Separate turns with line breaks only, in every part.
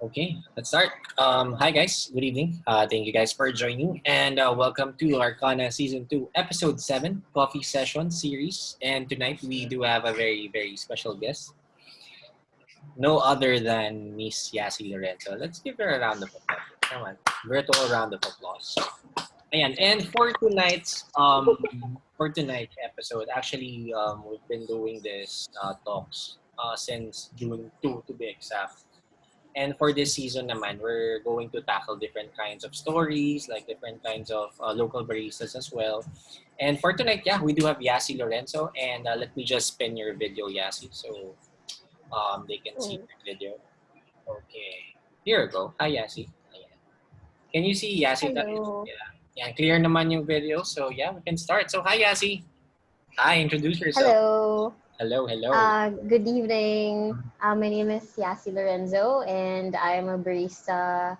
Okay, let's start. Hi guys, good evening. Thank you guys for joining and welcome to Arcana Season 2, Episode 7, Coffee Session Series. And tonight we do have a very, very special guest. No other than Miss Yassie Lorenzo. Let's give her a round of applause. Come on, virtual round of applause. Ayan. And for tonight's episode, actually, we've been doing this talks since June 2 to be exact. And for this season naman, we're going to tackle different kinds of stories, like different kinds of local baristas as well. And for tonight, yeah, we do have Yassie Lorenzo. And let me just spin your video, Yassie, so they can see your video. Okay. Here we go. Hi, Yassie. Ayan. Can you see Yassie?
Hello.
Yeah, clear naman yung video. So yeah, we can start. So hi, Yassie. Hi, introduce yourself.
Hello.
Hello.
Good evening. My name is Yassie Lorenzo, and I'm a barista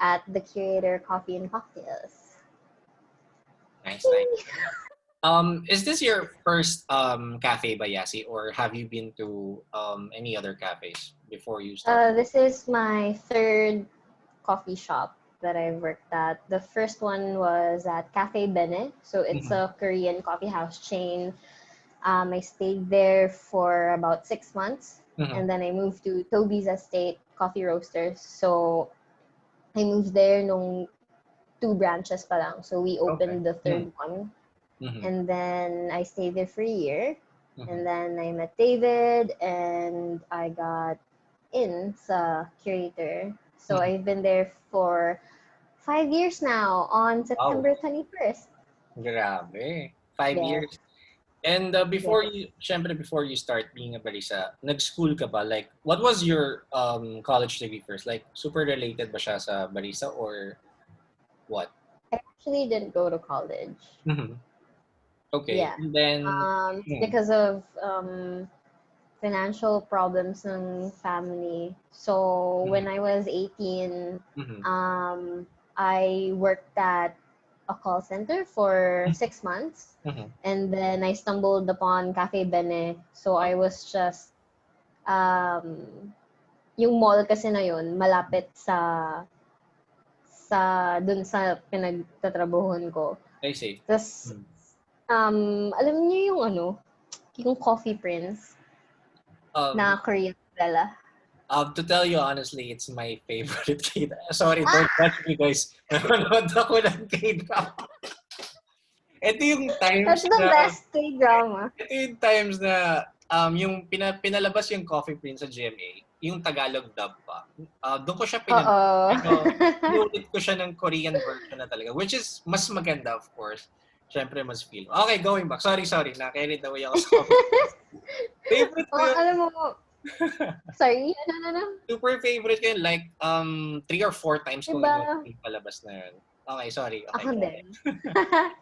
at the Curator Coffee and Cocktails.
Nice. Is this your first cafe by Yassie, or have you been to any other cafes before you started?
This is my third coffee shop that I've worked at. The first one was at Cafe Bene, so it's a Korean coffee house chain. I stayed there for about 6 months, and then I moved to Toby's Estate Coffee Roasters. So I moved there nung 2 branches pa lang. So we opened the third one. And then I stayed there for a year. And then I met David and I got in sa Curator. So I've been there for 5 years now on September 21st.
Grabe. 5 years. And before you start being a barista, nag-school ka ba? Like, what was your college degree first? Like, super related ba siya sa barista or what?
I actually didn't go to college.
Okay.
Yeah.
And then
because of financial problems ng family. So when I was 18, I worked at a call center for 6 months. And then I stumbled upon Cafe Bene. So I was just, yung mall kasi na yun, malapit dun sa pinagtatrabahuhan ko.
I see.
Tapos, alam niyo yung Coffee Prince na Korean novela.
To tell you honestly, it's my favorite K-drama. Sorry, don't judge me guys. Nanonood ako ng K-drama. Ito yung times
That's the best K-drama.
Ito yung times na yung pinalabas yung Coffee Prince sa GMA, yung Tagalog dub pa. Doon ko siya pinulit ko siya ng Korean version na talaga, which is mas maganda, of course. Siyempre, mas feel. Okay, going back. Sorry. Na-carried away ako sa Coffee Prince. Favorite ko yun.
Alam mo, sorry, ano?
Super favorite ko yun. Like, 3 or 4 times ko yung palabas na yun. Okay, sorry. Okay,
ako din.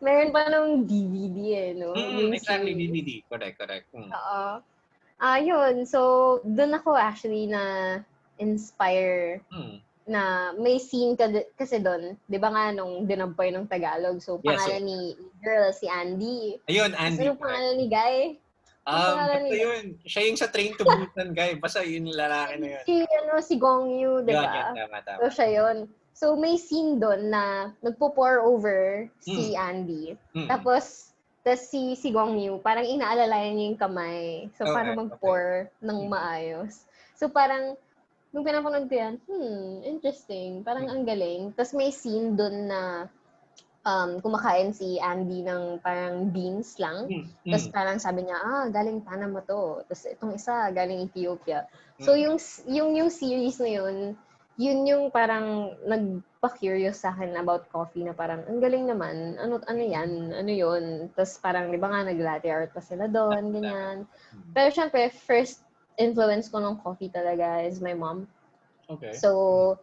Meron pa nung DVD no?
Exactly, DVD. Correct.
Oo. Yun. So, dun ako actually na inspire na may scene kasi doon, di ba nga nung dinub pa yun ng Tagalog, so pangalan ni girl, si Andy.
Ayun, Andy.
So, yung pangalan ni Guy.
Basta yun. Siya yung sa Train to Busan, Guy. Basta yun yung lalaki na yun.
Si Gong Yu, di ba?
Tama.
So, siya yun. So, may scene doon na nagpo-pour over si Andy. Tapos si Gong Yu, parang inaalalayan niya yung kamay. So, parang mag-pour ng maayos. So, parang nung pinapanood ko yan, interesting. Parang ang galing. Tapos may scene doon na kumakain si Andy ng parang beans lang. Tapos parang sabi niya, galing Panama to. Tapos itong isa, galing Ethiopia. So yung series na yun yung parang nagpa-curious sa akin about coffee na parang, ang galing naman. Ano yan? Ano yun? Tapos parang, di ba nga, nag-latte art pa sila doon, ganyan. Pero syempre, first influence ko ng coffee talaga is my mom.
Okay.
So,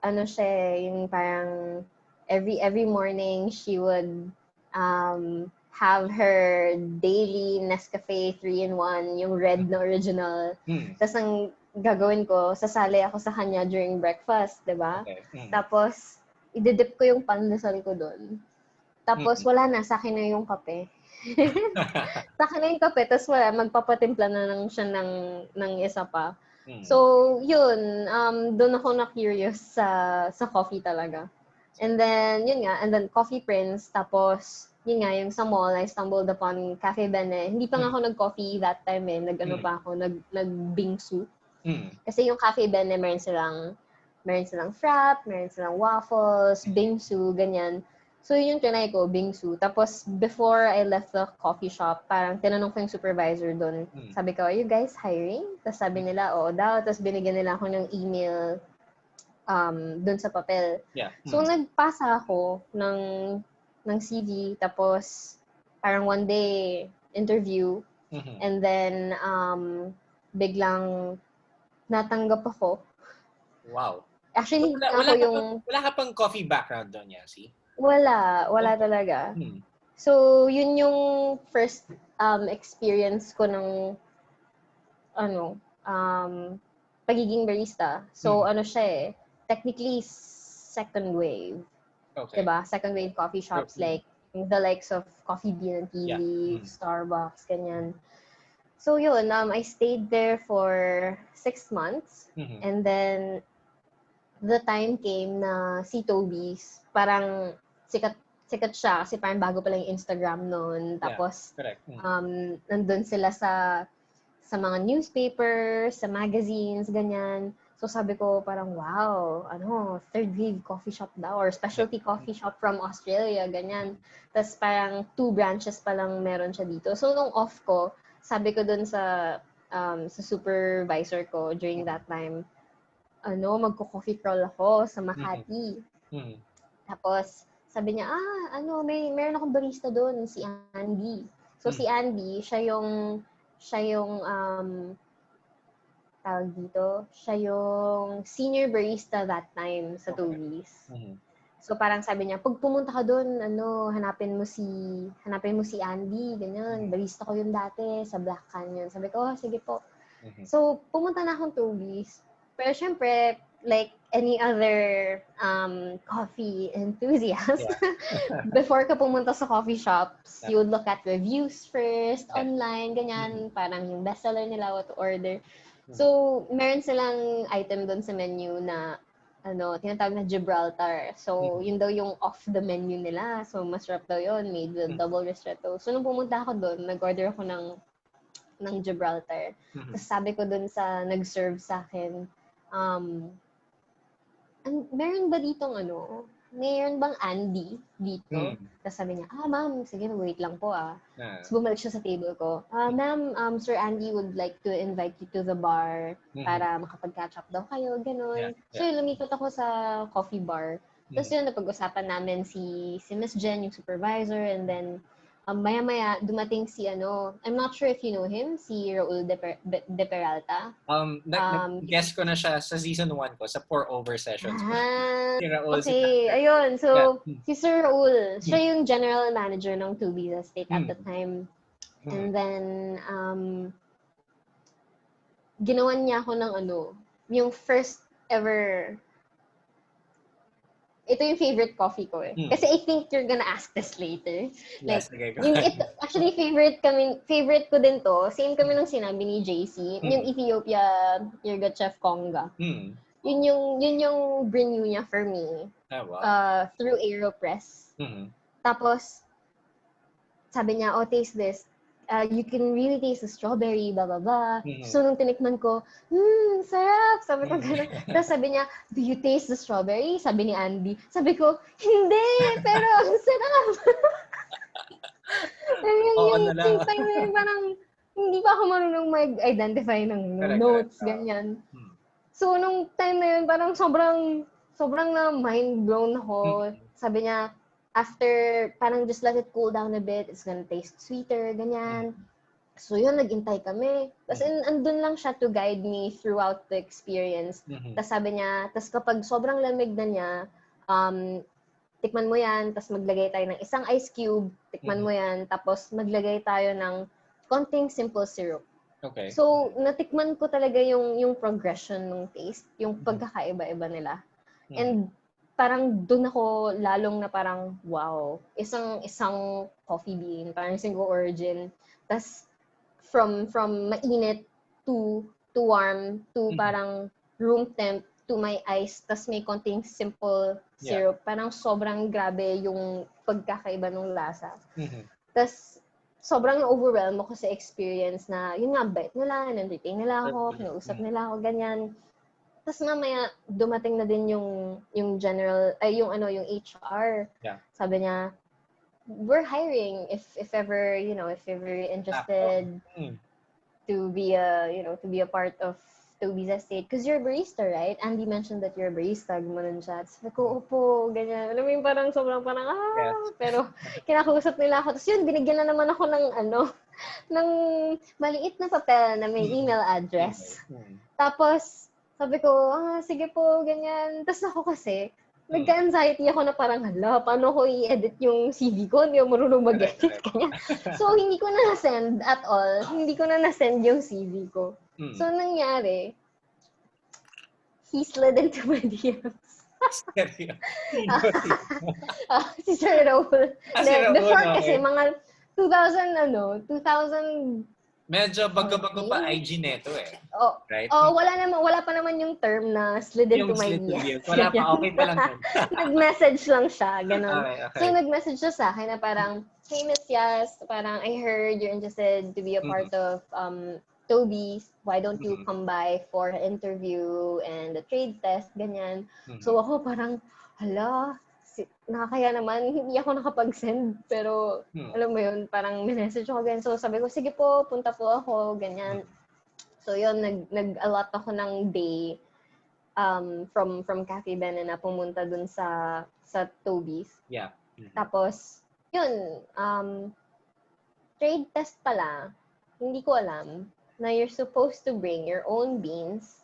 siya, yung parang every morning she would have her daily Nescafe 3-in-1, yung red na original. Tapos ang gagawin ko, sasali ako sa kanya during breakfast, di ba?
Okay.
Tapos, ididip ko yung pandesal ko doon. Tapos, wala na, sa akin na yung kape. Sa akin na yung kape, tapos wala, magpapatimpla na lang siya ng isa pa. So, yun, doon ako na-curious sa coffee talaga. And then, yun nga, and then Coffee Prince, tapos, yun nga, yung sa mall, I stumbled upon Cafe Bene. Hindi pa nga ako nag-coffee that time nag-ano pa ako, nag-bingsu. Kasi yung Cafe Bene, meron silang frap, meron silang waffles, bingsu, ganyan. So, yun yung trinay ko, bingsu. Tapos, before I left the coffee shop, parang tinanong ko yung supervisor doon. Sabi ko, are you guys hiring? Tapos sabi nila, oo daw. Tapos binigyan nila ako ng email doon sa papel.
Yeah.
So, nagpasa ako ng CV. Tapos, parang one day, interview. And then, biglang natanggap ako.
Wow.
Actually,
wala ka pang coffee background doon, Yassie?
Wala talaga. So, yun yung first experience ko ng pagiging barista. So, siya technically second wave.
Okay.
Diba? Second wave coffee shops like the likes of Coffee Bean and Tea Leaf, Starbucks, ganyan. So, yun, I stayed there for 6 months. And then, the time came na si Toby's, parang sikat siya kasi parang bago pa lang yung Instagram noon. Tapos, nandun sila sa mga newspapers, sa magazines, ganyan. So, sabi ko parang, wow, third wave coffee shop daw or specialty coffee shop from Australia, ganyan. Tapos parang 2 branches pa lang meron siya dito. So, nung off ko, sabi ko dun sa supervisor ko during that time, magko-coffee crawl ako sa Makati. Tapos, sabi niya, meron akong barista doon, si Andy. So, si Andy, siya yung tawag dito, siya yung senior barista that time sa Toby's. So, parang sabi niya, pag pumunta ka doon, hanapin mo si Andy, ganyan, barista ko yun dati sa Black Canyon. Sabi ko, sige po. So, pumunta na akong Toby's. Pero syempre, like any other coffee enthusiast, before ka pumunta sa coffee shops, you would look at reviews first, online, ganyan, parang yung bestseller nila, what to order. So, meron silang item doon sa menu na, tinatawag na Gibraltar. So, yun daw yung off the menu nila. So, masarap daw yun, made with double ristretto. So, nung pumunta ako doon, nag-order ako ng Gibraltar. Tapos sabi ko doon sa nag-serve sa akin, meron ba ditong meron bang Andy dito? Tapos sabi niya, ma'am, sige, wait lang po Tapos bumalik siya sa table ko. Ma'am, Sir Andy would like to invite you to the bar para makapag-catch up daw kayo, ganun. So, lumikot ako sa coffee bar. Tapos yun, napag-usapan namin si Miss Jen, yung supervisor, and then maya-maya, dumating si I'm not sure if you know him, si Raul de Peralta.
Guess ko na siya sa season 1 ko, sa pour-over sessions. Si Raul,
okay, ayun. So, si Sir Raul, siya yung general manager ng Tubi's Estate at the time. And then, ginawan niya ako ng yung first ever. Ito yung favorite coffee ko Kasi I think you're gonna ask this later.
Yes,
like, actually, favorite ko din to. Same kami nung sinabi ni JC. Yung Ethiopia Yirgat Chef Conga. Yun yung brew niya for me. Through AeroPress. Tapos, sabi niya, taste this. You can really taste the strawberry, blah, blah, blah. So, nung tinikman ko, sarap! Sabi ko gano'n. Tapos sabi niya, do you taste the strawberry? Sabi ni Andy. Sabi ko, hindi! Pero, ang sarap! Yung time na yun, parang, hindi pa ako marunong mag-identify ng notes, ganyan. So, nung time na yun, parang sobrang na mind-blown ako. Sabi niya, after, parang just let it cool down a bit, it's gonna taste sweeter, ganyan. So yun, nag-intay kami. Tapos andun lang siya to guide me throughout the experience. Tapos sabi niya, tapos kapag sobrang lamig na niya, tikman mo yan, tapos maglagay tayo ng isang ice cube, tikman mo yan, tapos maglagay tayo ng konting simple syrup.
Okay.
So, natikman ko talaga yung progression ng taste, yung pagkakaiba-iba nila. And parang doon ako lalong na parang, wow, isang coffee bean, parang single origin. Tas from mainit to too warm, too parang room temp, to my ice, tas may konting simple syrup. Parang sobrang grabe yung pagkakaiba ng lasa. Tas sobrang na-overwhelm ako sa experience na, yun nga, bait nila, entertain nila ako, kinausap nila ako, ganyan. Tas mamaya, dumating na din yung general, yung HR.
Yeah.
Sabi niya, we're hiring if ever, if ever interested to be a part of Toby's estate. Because you're a barista, right? Andy mentioned that you're a barista. Gumanon siya. Sabi ko, opo, ganyan. Alam mo yung parang sobrang parang,
Yes.
Pero kinakausap nila ako. Tapos yun, binigyan na naman ako ng maliit na papel na may email address. Tapos, sabi ko, sige po, ganyan. Tapos ako kasi, nagka-anxiety ako na parang, paano ko i-edit yung CV ko? Hindi ako marunong mag-edit. So, hindi ko na na-send at all. Hindi ko na na-send yung CV ko. So, nangyari, he slid into my DMs. Si Sir Raul. Before kasi, mga 2000
medyo bago-bago pa IG neto eh. Right?
Wala pa naman yung term na slid into my DMs.
Wala pa, okay pa lang yun.
Nag-message lang siya, ganun.
Okay.
So, nag-message siya sa akin na parang, hey, Miss Yas, parang I heard you're interested to be a part of Toby's. Why don't you come by for an interview and a trade test, ganyan. So, ako parang, nakakaya naman, hindi ako nakapag-send, pero alam mo yun, parang message ako ganyan. So, sabi ko, sige po, punta po ako, ganyan. So, yun, nag-allot ako ng day from Cafe Ben na pumunta dun sa Toby's.
Yeah.
Tapos, yun, trade test pala, hindi ko alam, na you're supposed to bring your own beans,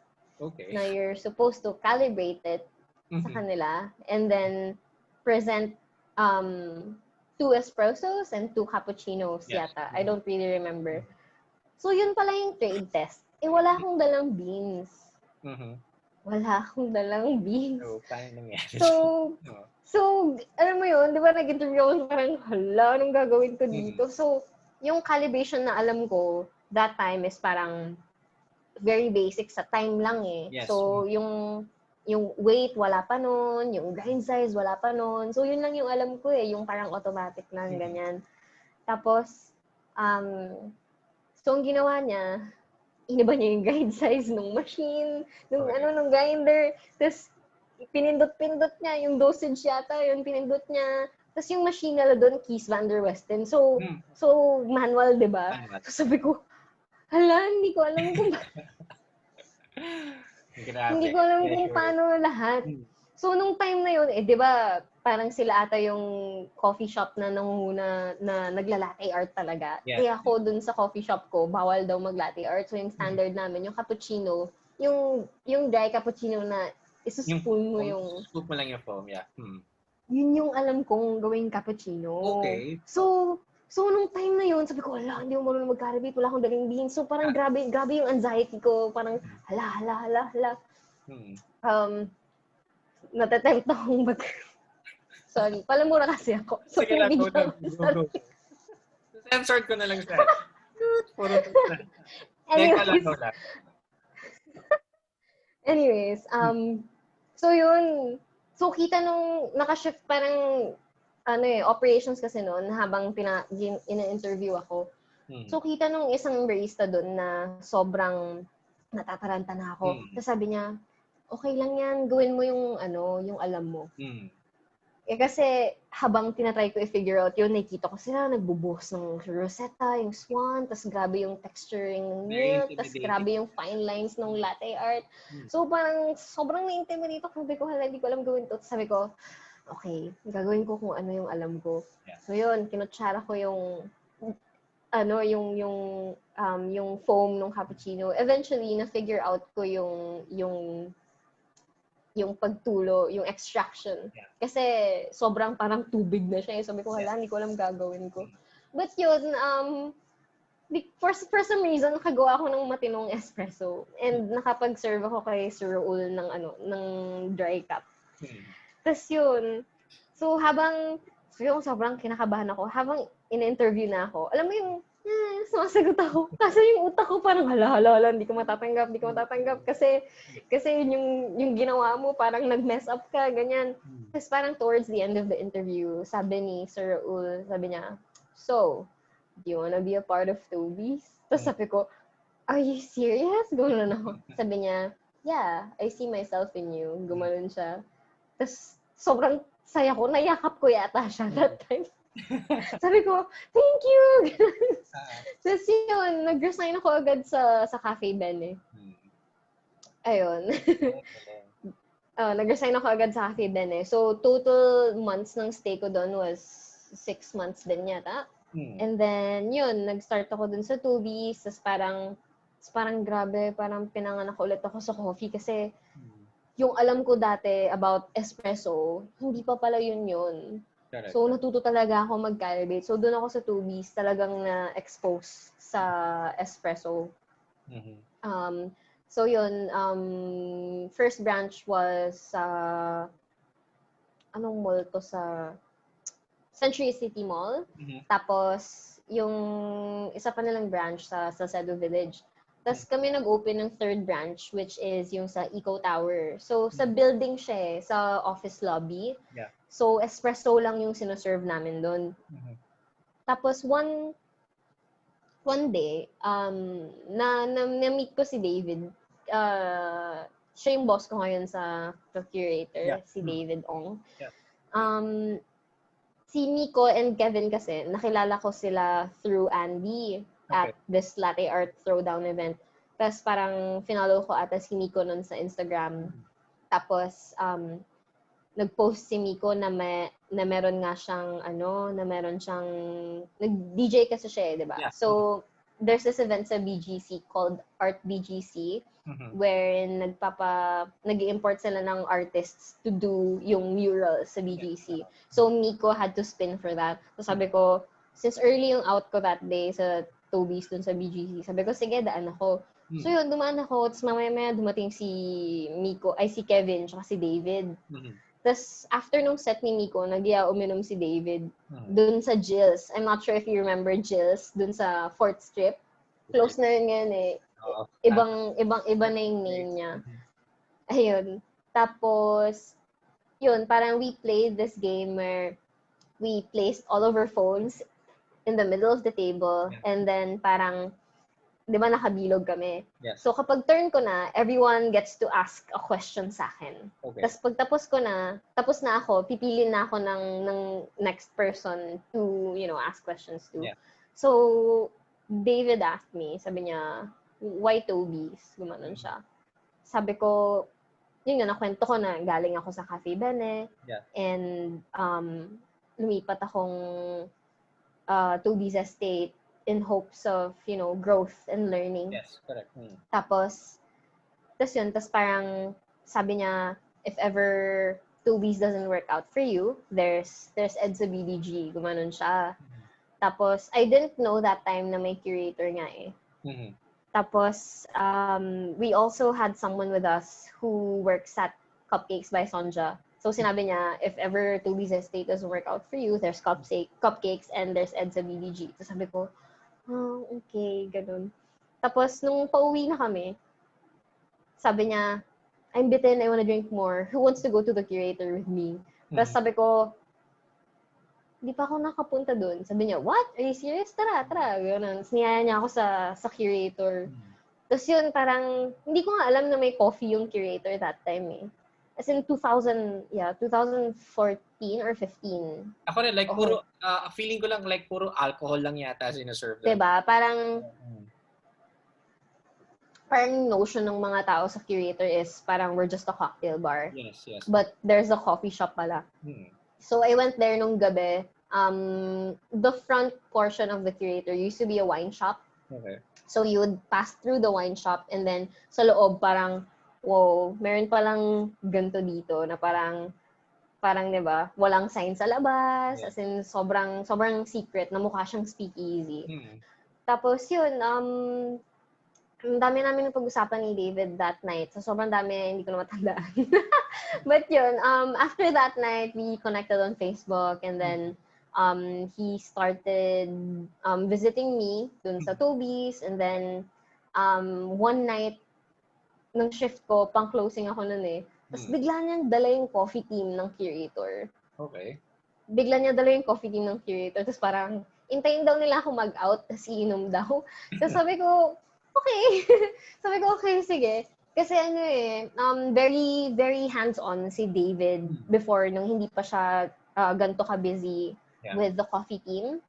na you're supposed to calibrate it sa kanila, and then present 2 espressos and 2 cappuccinos yata. I don't really remember. So, yun pala yung trade test. Wala akong dalang beans. Wala akong dalang beans.
So, paano nangyari?
So, alam mo yun, di ba nag-interview ako parang, anong gagawin ko dito? So, yung calibration na alam ko, that time is parang very basic sa time lang eh.
Yes.
So, yung weight, wala pa nun. Yung grind size, wala pa nun. So, yun lang yung alam ko eh. Yung parang automatic lang, ganyan. Tapos, so, ang ginawa niya, iniba niya yung grind size ng machine, ng grinder. Tapos, pinindot-pindot niya. Yung dosage yata, yun, pinindot niya. Tapos, yung machine nila doon, Keys Van der Westen. So, manual, di ba? So, sabi ko, hindi ko alam kung hindi ko alam kung paano lahat. So, nung time na yun, di ba, parang sila ata yung coffee shop na nangunguna na nagla-latte art talaga.
Yeah.
Kaya ako dun sa coffee shop ko, bawal daw mag-latte art. So, yung standard namin, yung cappuccino, yung dry cappuccino na isuspoon mo yung...
Scoop mo lang yung foam, yeah.
Yun yung alam kong gawing cappuccino.
Okay.
So, nung time na yun, sabi ko, hindi ko marunong mag-calibrate, wala akong daling beans. So, parang grabe yung anxiety ko. Parang, hala. Natatempt akong Sorry, palamura kasi ako. So,
sige lang, go. Censored ko na lang siya. Puro na.
Anyways, so yun. So, kita nung nakashift parang operations kasi noon habang ina-interview ako. So, kita nung isang barista doon na sobrang natataranta na ako. Tapos sabi niya, okay lang yan, gawin mo yung alam mo. Kasi habang tinatry ko i-figure out yun, nakikita ko sila nagbubuhos ng rosetta, yung swan, tapos grabe yung texturing ng milk, tapos grabe yung fine lines ng latte art. So, parang sobrang na-intimidate ako. Sabi ko, hindi ko alam gawin to. Tapos sabi ko, okay, gagawin ko kung ano yung alam ko. Yeah. So yun, kinutsara ko yung foam ng cappuccino. Eventually, na-figure out ko yung pagtulo, yung extraction. Yeah. Kasi sobrang parang tubig na siya. Sabi ko, hindi ko alam gagawin ko. But yun, for some reason, nakagawa ako ng matinong espresso. And nakapag-serve ako kay Sir Raul ng dry cup. Tapos yun, so sobrang kinakabahan ako, habang in-interview na ako, alam mo yung, sumasagot ako. Kasi yung utak ko parang hala, hindi ko matatanggap. Kasi yun yung ginawa mo, parang nag-mess up ka, ganyan. Tapos parang towards the end of the interview, sabi ni Sir Raul, sabi niya, so, do you wanna be a part of Toby's? Tapos sabi ko, are you serious? Gumanon ako. Sabi niya, yeah, I see myself in you. Gumanon siya. Tapos sobrang saya ko, nayakap ko yata siya that time. Sabi ko, thank you! Tapos yun, nag-resign ako agad sa Cafe Ben eh. Ayun. Nag-resign ako agad sa Cafe Ben eh. So, total months ng stay ko doon was 6 months din yata. And then, yun, nag-start ako dun sa Tubi's. Tapos parang grabe, parang pinanganak ulit ako sa coffee kasi yung alam ko dati about espresso, hindi pa pala yun.
Correct.
So, natuto talaga ako mag-calibrate. So, doon ako sa Tubi's talagang na-expose sa espresso. So, yun, first branch was anong mall to sa Century City Mall. Tapos, yung isa pa nilang branch sa Salcedo Village. Tapos kami nag-open ng third branch, which is yung sa Eco Tower. So, sa building siya sa office lobby.
Yeah.
So, espresso lang yung sinaserve namin doon. Tapos, one day, na-meet ko si David. Siya yung boss ko ngayon sa curator, si David Ong.
Yeah.
Si Nico and Kevin kasi, nakilala ko sila through Andy at this latte art throwdown event. Tapos parang finalo ko ata si Nico nun sa Instagram. Tapos, nag-post si Nico na meron nga siyang, nag-DJ kasi siya di ba? Yeah. So, there's this event sa BGC called Art BGC, wherein nag-import sila ng artists to do yung mural sa BGC. So, Miko had to spin for that. So, sabi ko, since early yung out ko that day sa Toby's dun sa BGC, sabi ko, sige, daan ako. So, yun, dumaan ako. Tapos mamaya dumating si Kevin, tsaka si David. Tapos, after nung set ni Miko, uminom si David dun sa Jill's. I'm not sure if you remember Jill's, dun sa 4th Strip. Close na yun ngayon eh. Iba na yung name niya. Ayun. Tapos, yun, parang we played this game where we placed all of our phones in the middle of the table and then parang, di ba nakabilog kami?
Yes.
So, kapag turn ko na, everyone gets to ask a question sa akin.
Okay.
Tapos, pag tapos na ako, pipili na ako ng next person to, ask questions to.
Yeah.
So, David asked me, sabi niya, why Toby's? Gumanon siya. Sabi ko, yun nga, nakwento ko na galing ako sa Cafe Bene.
Yeah.
And lumipat akong Toby's Estate in hopes of, growth and learning.
Yes, correct.
Tapos yun, parang sabi niya, if ever Toby's doesn't work out for you, there's EDSA BDG. Gumanon siya. Tapos, I didn't know that time na may curator nga eh. Tapos, we also had someone with us who works at Cupcakes by Sonja. So, sinabi niya, if ever Toby's Estate doesn't work out for you, there's Cupcakes and there's EDSA BDG. So, sabi ko, okay, ganun. Tapos, nung pauwi na kami, sabi niya, I'm bitten, I wanna drink more. Who wants to go to the curator with me? Tapos sabi ko, di pa ako nakapunta dun. Sabi niya, what? Are you serious? Tara. Ganun. Niyaya niya ako sa curator. Tapos yun, parang, hindi ko nga alam na may coffee yung curator that time eh. As in 2014 or 15.
Ako rin, puro, feeling ko lang puro alcohol lang yata sinaserve.
Diba? Parang notion ng mga tao sa curator is parang we're just a cocktail bar.
Yes.
But there's a coffee shop pala. So I went there nung gabi. The front portion of the curator used to be a wine shop.
Okay.
So you would pass through the wine shop and then sa loob parang, wow, meron palang ganito dito na parang 'di ba, walang sign sa labas, as in sobrang secret na mukha siyang speakeasy. Tapos yun, ang dami namin ng pag-usapan ni David that night. So, sobrang dami, hindi ko na matandaan. But yun, after that night, we connected on Facebook and then he started visiting me dun sa Toby's, and then one night ng shift ko, pang closing ako nun eh. Tapos bigla niyang dala yung coffee team ng curator.
Okay.
Bigla niya dala yung coffee team ng curator. Tapos parang, intayin daw nila ako mag-out, tapos iinom daw. Tapos sabi ko, okay. Sabi ko, okay, sige. Kasi ano eh, very, very hands-on si David before, nung hindi pa siya ganito ka-busy with the coffee team.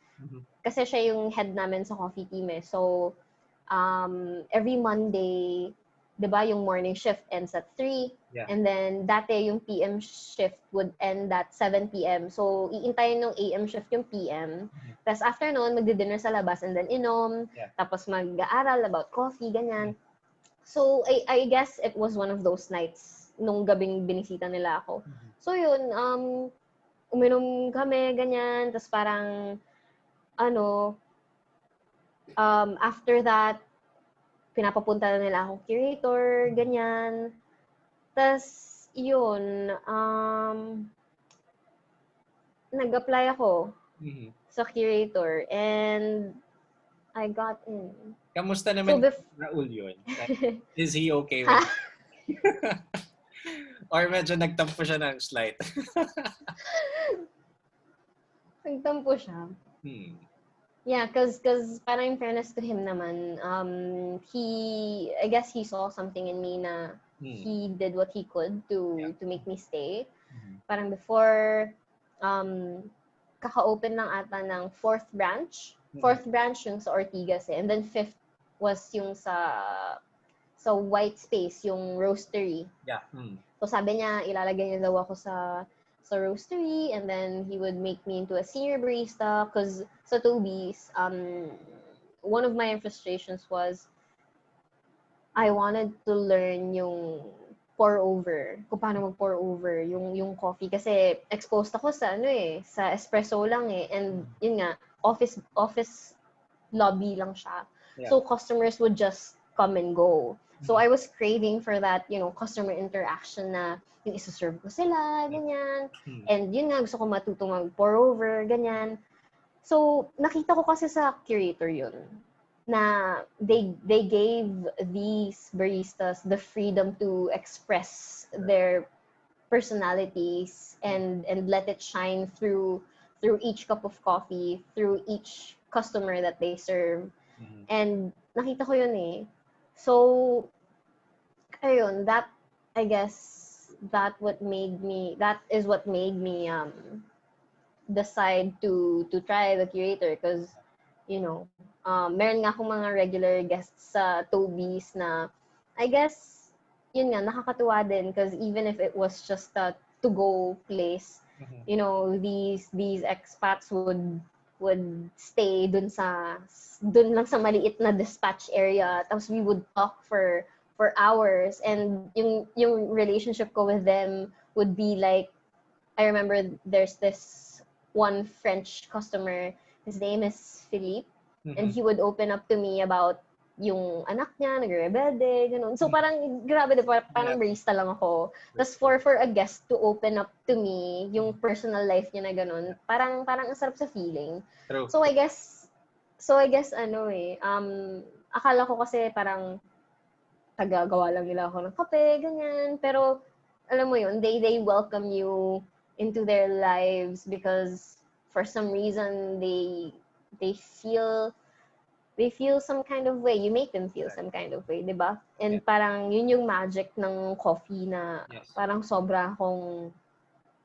Kasi siya yung head namin sa coffee team eh. So, every Monday, di ba, yung morning shift ends at 3.
Yeah.
And then, dati yung PM shift would end at 7 p.m. So, iintayin ng AM shift yung PM. Tapos after noon, magdi-dinner sa labas and then inom.
Yeah.
Tapos mag-aaral about coffee, ganyan. So, I guess it was one of those nights nung gabing binisita nila ako. So, yun, uminom kami, ganyan. Tapos parang, after that, pinapapunta na nila akong curator, ganyan. Tapos, yun, nag-apply ako sa curator and I got in.
Kamusta naman Raul yun? Is he okay with it? Or medyo nagtampo siya ng slight?
Nagtampo siya. Yeah, cause parang in fairness to him naman, I guess he saw something in me na he did what he could to make me stay. Parang before, kaka-open lang ata ng 4th branch. 4th branch yung sa Ortigas eh. And then 5th was yung sa White Space, yung roastery.
Yeah.
So sabi niya, ilalagay niya daw ako sa roastery, and then he would make me into a senior barista because sa Toby's, one of my frustrations was I wanted to learn yung pour over, kung paano mag-pour over yung coffee kasi exposed ako sa sa espresso lang eh, and yun nga, office lobby lang siya. Yeah. So customers would just come and go. So I was craving for that, customer interaction na yung isa-serve ko sila, ganyan. And yun nga, gusto ko matutong mag-pour over, ganyan. So, nakita ko kasi sa curator yun, na they gave these baristas the freedom to express their personalities and let it shine through each cup of coffee, through each customer that they serve. And nakita ko yun eh. So, ayun, that, I guess, that is what made me decide to try the curator because, meron nga akong mga regular guests sa Toby's na, I guess, yun nga, nakakatuwa din because even if it was just a to-go place, these expats would stay dun lang sa maliit na dispatch area. Tapos we would talk for hours, and yung relationship ko with them would be like, I remember there's this one French customer, his name is Philippe, and he would open up to me about yung anak niya, nagre-rebelde, gano'n. So parang, grabe, parang barista lang ako. Tapos for a guest to open up to me, yung personal life niya na gano'n, parang ang sarap sa feeling.
True.
So I guess, akala ko kasi parang, tagagawa lang nila ako ng kape, ganyan. Pero, alam mo yun, they welcome you into their lives because for some reason they feel some kind of way. You make them feel some kind of way, di ba? And parang yun yung magic ng coffee na parang sobra akong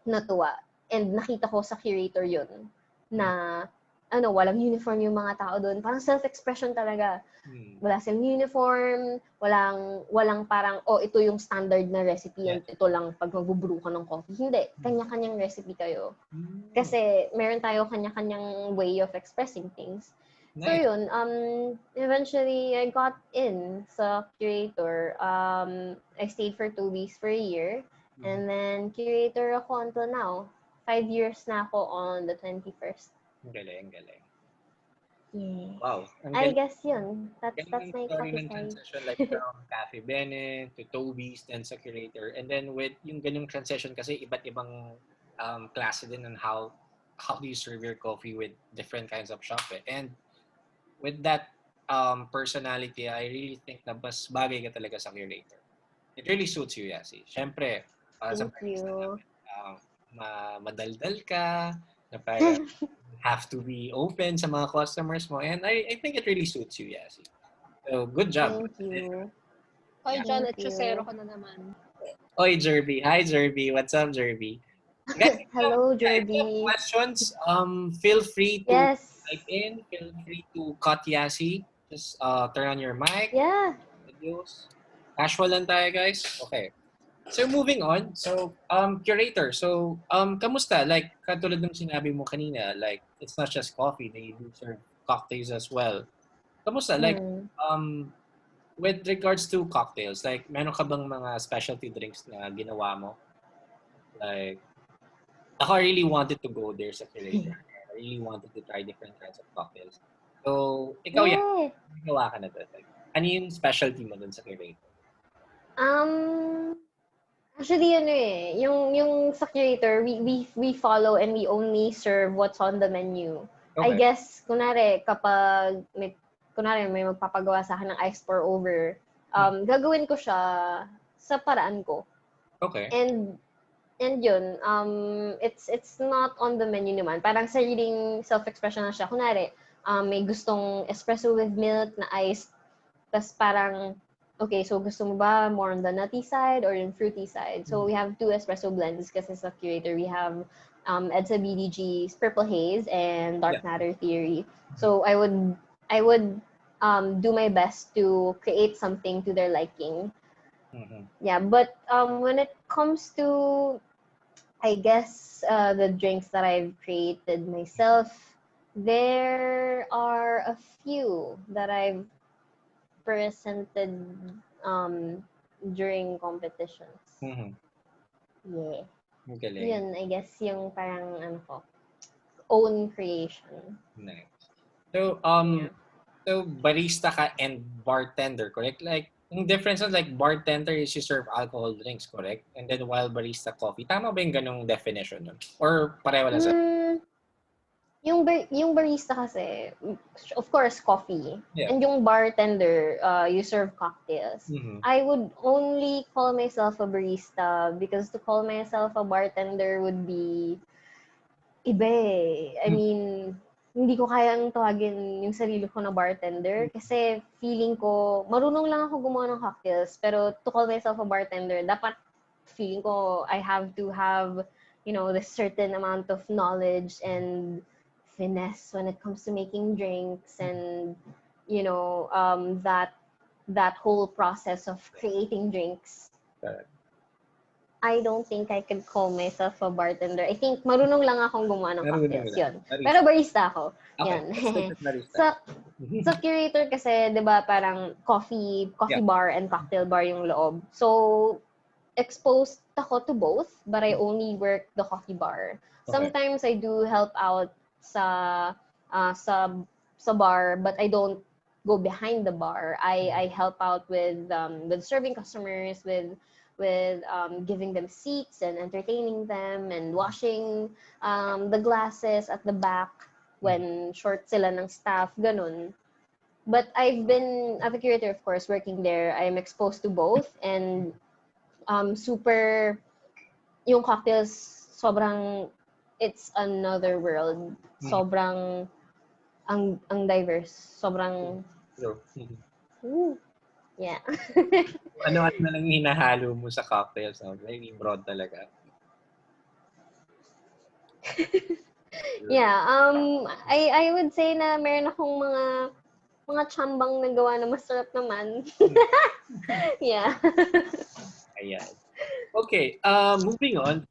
natuwa. And nakita ko sa curator yun na walang uniform yung mga tao doon. Parang self-expression talaga. Wala silang uniform, walang parang, ito yung standard na recipe, and ito lang pag magbubrew ka ng coffee. Hindi. Kanya-kanyang recipe kayo. Kasi meron tayo kanya-kanyang way of expressing things. Nice. So yun, eventually, I got in sa curator. I stayed for 2 weeks for a year. And then, curator ako until now. 5 years na ako on the 21st.
Ang galing.
Yeah.
Wow.
I guess yun. That's my
story
coffee
ng
side.
transition like from Cafe Bene to Toby's then sa curator. And then with yung ganyung transition kasi iba't ibang klase din on how how do you serve your coffee with different kinds of shop eh. And with that personality, I really think na mas bagay ka talaga sa curator. It really suits you, Yassie. Siyempre, sa
Thank
barista
you.
naman, madaldal ka, na parang have to be open sa mga customers mo. And I think it really suits you, Yassie. So, good job.
Thank you.
Hoy,
Yeah.
John,
Thank
at Chusero
you.
ka na naman.
Oy, Jerby. Hi, Jerby. What's up, Jerby? Guys,
Hello,
if you have
Jerby.
questions, feel free to
Yes.
type in. Feel free to cut Yassie. Just turn on your mic.
Yeah.
Videos. Casual lang tayo, guys. Okay. So, moving on. So, curator. So, kamusta? Like, katulad ng sinabi mo kanina, like, it's not just coffee. They do serve cocktails as well. Kamusta? Like, with regards to cocktails, like, meron ka bang mga specialty drinks na ginawa mo? Like, ako really wanted to go there sa curator. I really wanted to try different kinds of cocktails. So, ikaw yan. Gawa ka na doon. Like, ano yung specialty mo doon sa curator?
Actually, yung sa curator, we follow and we only serve what's on the menu.
Okay.
I guess, kunwari, kapag may magpapagawa sa akin ng ice pour over, gagawin ko siya sa paraan ko.
Okay.
And yun, it's not on the menu naman. Parang sariling self-expression na siya. Kunwari, may gustong espresso with milk na iced, tas parang, okay, so gusto mo ba more on the nutty side or yung fruity side? So we have 2 espresso blends kasi sa curator. We have EDSA BDG's Purple Haze and Dark Matter Theory. So I would do my best to create something to their liking. Yeah, but when it comes to, I guess, the drinks that I've created myself, there are a few that I've presented during competitions. Yeah.
Galing.
Yun, I guess, yung parang, own creation.
Nice. So, so barista ka and bartender, correct? Like, yung difference is like bartender is you serve alcohol drinks, correct? And then while barista coffee. Tama ba yung ganong definition nun? Or pareho lang sa...
Yung barista kasi, of course, coffee.
Yeah.
And yung bartender, you serve cocktails. I would only call myself a barista because to call myself a bartender would be iba eh. I mean, hindi ko kayang tawagin yung sarili ko na bartender kasi feeling ko, marunong lang ako gumawa ng cocktails, pero to call myself a bartender, dapat feeling ko I have to have, this certain amount of knowledge and finesse when it comes to making drinks and, that whole process of creating drinks. I don't think I could call myself a bartender. I think marunong lang akong gumawa ng cocktails. Yun. Pero barista ako.
Okay.
Yan.
Barista.
Sa curator kasi, di ba, parang coffee bar and cocktail bar yung loob. So, exposed ako to both, but I only work the coffee bar. Okay. Sometimes I do help out sa bar, but I don't go behind the bar. I help out with serving customers, with giving them seats and entertaining them and washing the glasses at the back when short sila ng staff, ganun. But I've been, as a curator, of course, working there, I'm exposed to both and super, yung cocktails, sobrang, it's another world. Sobrang, ang diverse. Sobrang, yeah.
Ano na lang hinahalo mo sa cocktails? No? Very broad talaga.
Yeah, I would say na meron akong mga tsambang nagawa na masarap naman. Yeah.
Ayan. Okay, moving on.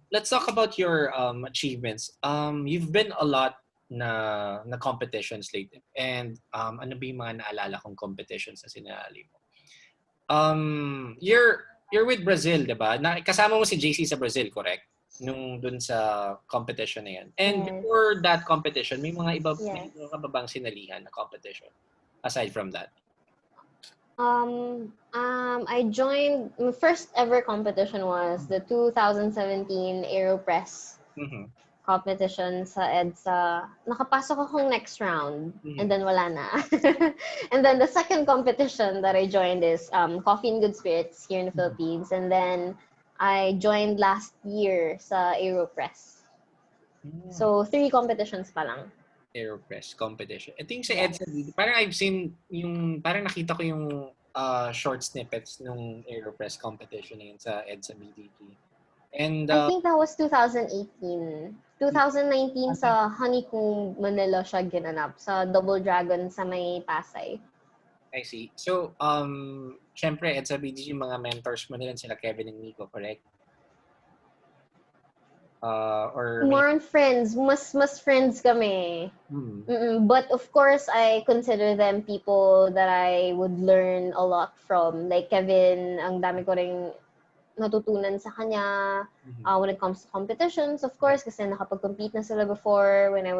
Let's talk about your achievements. You've been a lot na competitions lately. And ano ba yung mga naalala kong competitions na sinali mo? You're with Brazil, 'di ba? Kasama mo si JC sa Brazil, correct? Nung dun sa competition na yan. And before that competition, may mga iba ka ba bang sinalihan na competition aside from that?
I joined, my first ever competition was the 2017 AeroPress competition sa EDSA. Nakapasok akong next round, and then wala na. And then the second competition that I joined is Coffee and Good Spirits here in the Philippines. And then I joined last year sa AeroPress. So 3 competitions pa lang.
AeroPress competition. I think sa EDSA, parang I've seen parang nakita ko yung short snippets nung AeroPress competition na yun sa EDSA BDT. And
I think that was 2018. 2019 sa Honeycomb, Manila siya ginanap. Sa Double Dragon sa may Pasay.
I see. So, syempre, EDSA BDG, mga mentors mo nila sila Kevin and Nico, correct?
More on friends. Mas friends kami. But of course, I consider them people that I would learn a lot from. Like Kevin, ang dami ko ring natutunan sa kanya when it comes to competitions, of course, kasi nakapag-compete na sila before when I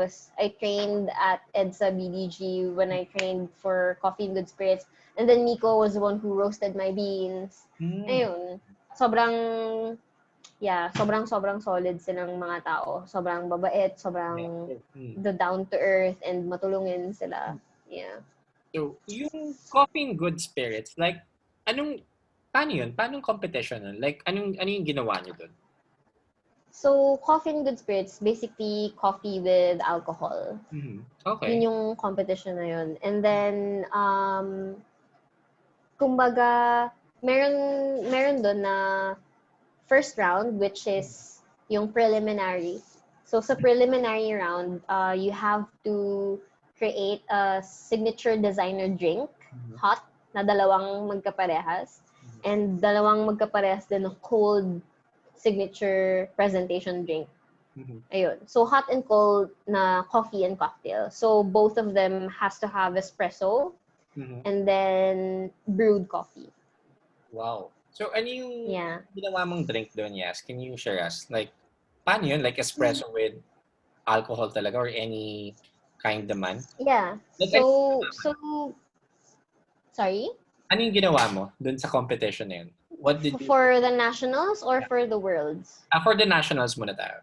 trained at EDSA BDG when I trained for Coffee and Good Spirits. And then Nico was the one who roasted my beans. Ayun. Sobrang solid silang mga tao. Sobrang babait, sobrang the down-to-earth and matulungin sila. Yeah.
So, yung Coffee and Good Spirits, like, paano yun? Paano competition nun? Like, ano yung ginawa niyo dun?
So, Coffee and Good Spirits, basically coffee with alcohol.
Okay.
Yun yung competition na yun. And then, kumbaga, meron dun na first round, which is yung preliminary. So, sa preliminary round, you have to create a signature designer drink, hot, na dalawang magkaparehas. And dalawang magkaparehas din ng cold signature presentation drink. Ayun. So, hot and cold na coffee and cocktail. So, both of them has to have espresso and then brewed coffee.
Wow. So, ano yung ginawa mong drink doon, Yas? Can you share us? Like, paano yun? Like, espresso with alcohol talaga or any kind naman?
Yeah.
Like,
sorry?
Ano yung ginawa mo dun sa competition na yun? What did you...
For the nationals or for the worlds?
For the nationals muna tayo.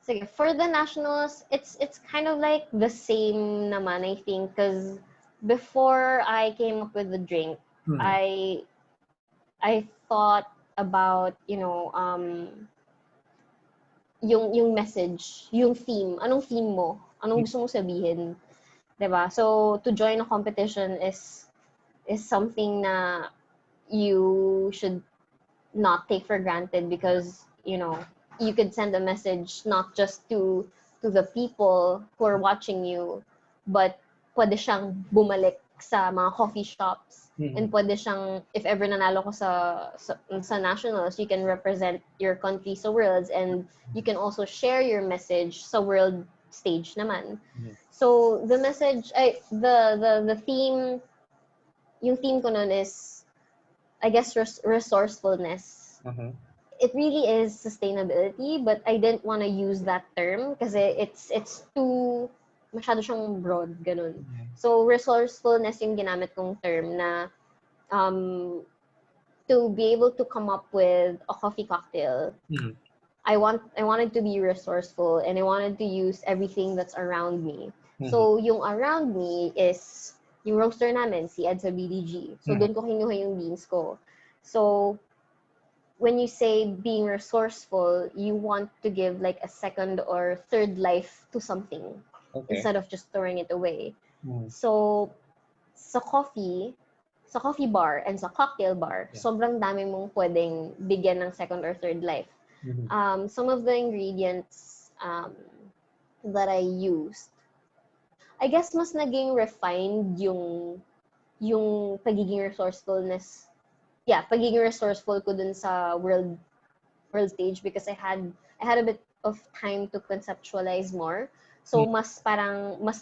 Sige, for the nationals, it's kind of like the same naman, I think, because before I came up with the drink, I thought about, yung message, yung theme. Anong theme mo? Anong gusto mong sabihin? Diba? So, to join a competition is something na you should not take for granted because, you could send a message not just to the people who are watching you, but pwede siyang bumalik sa mga coffee shops. And pwede siyang, if ever nanalo ko sa nationals, you can represent your country sa worlds and you can also share your message sa world stage naman. So, the message, the theme, yung theme ko nun is, I guess, resourcefulness. It really is sustainability, but I didn't want to use that term kasi it's too, masyado siyang broad, ganun. So, resourcefulness yung ginamit kong term na to be able to come up with a coffee cocktail. I wanted to be resourceful and I wanted to use everything that's around me. So, yung around me is yung roaster namin, si EDSA BDG. So, doon ko kinuha yung beans ko. So, when you say being resourceful, you want to give like a second or third life to something instead of just throwing it away. So, sa coffee bar and sa cocktail bar, sobrang dami mong pwedeng bigyan ng second or third life. Some of the ingredients that I used, I guess mas naging refined yung pagiging resourcefulness. Yeah, pagiging resourceful ko dun sa world stage because I had a bit of time to conceptualize more. So mas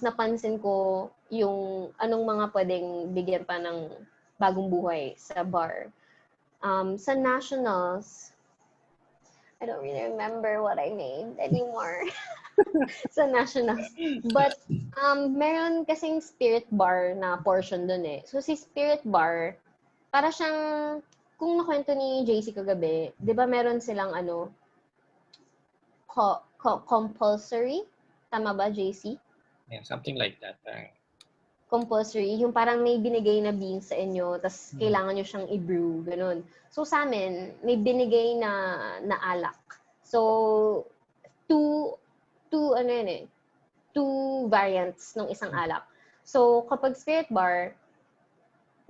napansin ko yung anong mga pwedeng bigyan pa ng bagong buhay sa bar. Sa nationals, I don't really remember what I made anymore. Sa nationals. But, meron kasing spirit bar na portion dun eh. So, si spirit bar, para siyang, kung nakwento ni JC kagabi, di ba meron silang compulsory. Tama ba, JC?
Yeah, something like that.
Compulsory. Yung parang may binigay na beans sa inyo, tas kailangan nyo siyang i-brew, ganun. So, sa amin, may binigay na alak. So, two variants ng isang alak. So, kapag spirit bar,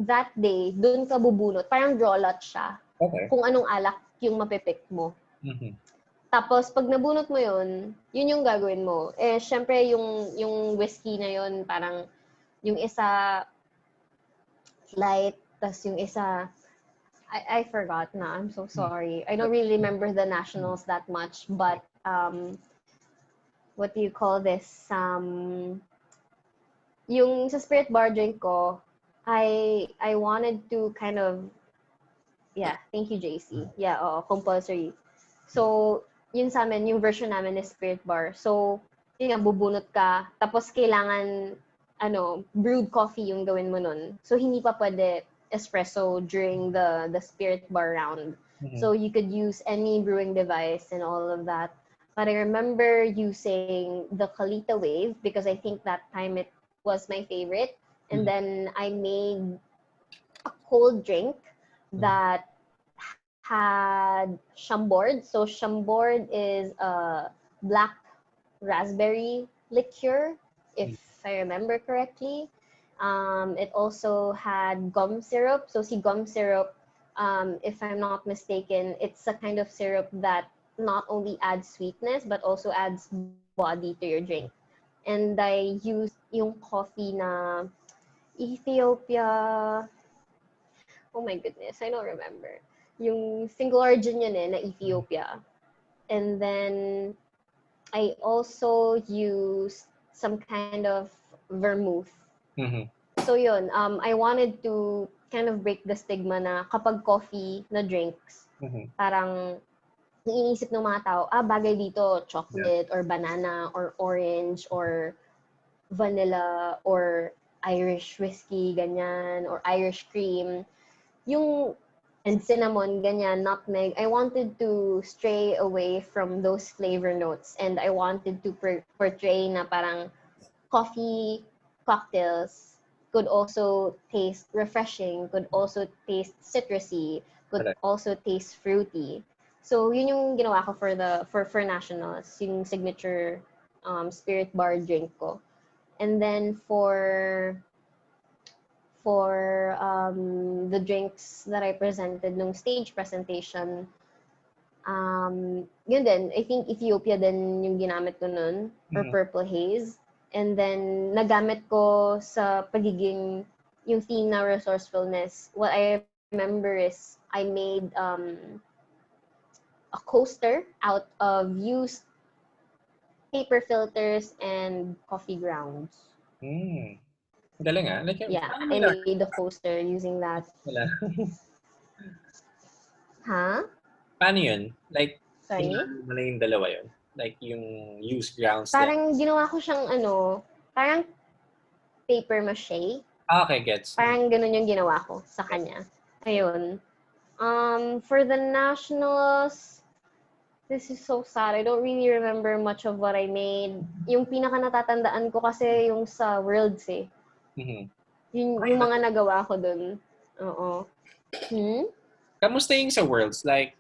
that day, dun ka bubunot. Parang draw lot siya.
Okay.
Kung anong alak yung mapipick mo.
Mm-hmm.
Tapos, pag nabunot mo yun yung gagawin mo. Eh, syempre, yung whiskey na yun, parang, yung isa, light, tas yung isa, I forgot na. I'm so sorry. I don't really remember the nationals that much, but, what do you call this? Yung sa spirit bar drink ko, I wanted to kind of, thank you, JC. Compulsory. So, yun sa amin, yung version namin is spirit bar. So, yun nga, bubunot ka, tapos kailangan, brewed coffee yung gawin mo nun. So, hindi pa pwede espresso during the spirit bar round. Mm-hmm. So, you could use any brewing device and all of that. But I remember using the Kalita Wave because I think that time it was my favorite. And then I made a cold drink that had Chambord. So Chambord is a black raspberry liqueur, if I remember correctly. It also had gum syrup. So si gum syrup, if I'm not mistaken, it's a kind of syrup that not only adds sweetness but also adds body to your drink. And I used yung coffee na Ethiopia. Oh my goodness, I don't remember. Yung single origin yun na Ethiopia. And then I also used some kind of vermouth. Mm-hmm. So yun, I wanted to kind of break the stigma na kapag coffee na drinks, parang iniisip ng mga tao, bagay dito, chocolate or banana or orange or vanilla or Irish whiskey, ganyan, or Irish cream. Yung and cinnamon, ganyan, nutmeg, I wanted to stray away from those flavor notes and I wanted to portray na parang coffee cocktails could also taste refreshing, could also taste citrusy, could also taste fruity. So, yun yung ginawa ko for nationals, yung signature spirit bar drink ko. And then for the drinks that I presented nung stage presentation, yun din, I think Ethiopia din yung ginamit ko nun, or Purple Haze. And then, nagamit ko sa pagiging, yung theme na resourcefulness. What I remember is, I made a coaster out of used paper filters and coffee grounds.
Galing ah.
Like, I made the coaster using that.
Wala.
Huh?
Paano yun? Like,
sorry?
Wala yung dalawa yun? Like, yung used grounds.
Parang ginawa ko siyang parang paper mache.
Okay, gets.
Parang ganun yung ginawa ko sa kanya. Ayun. For the nationals, this is so sad. I don't really remember much of what I made. Yung pinaka natatandaan ko kasi yung sa Worlds eh. Yung mga nagawa ko dun. Oo.
Kamusta yung sa Worlds? Like,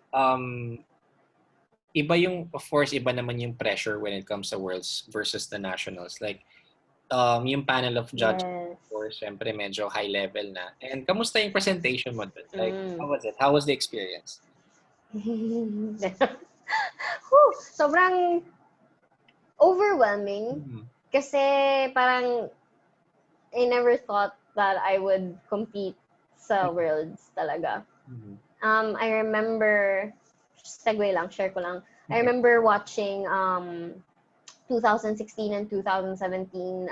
iba yung, of course, iba naman yung pressure when it comes to Worlds versus the nationals. Like, yung panel of judges, of course, syempre medyo high level na. And kamusta yung presentation mo dun? Like, how was it? How was the experience?
Sobrang overwhelming. Kasi parang I never thought that I would compete sa Worlds talaga. I remember, share ko lang. I remember watching 2016 and 2017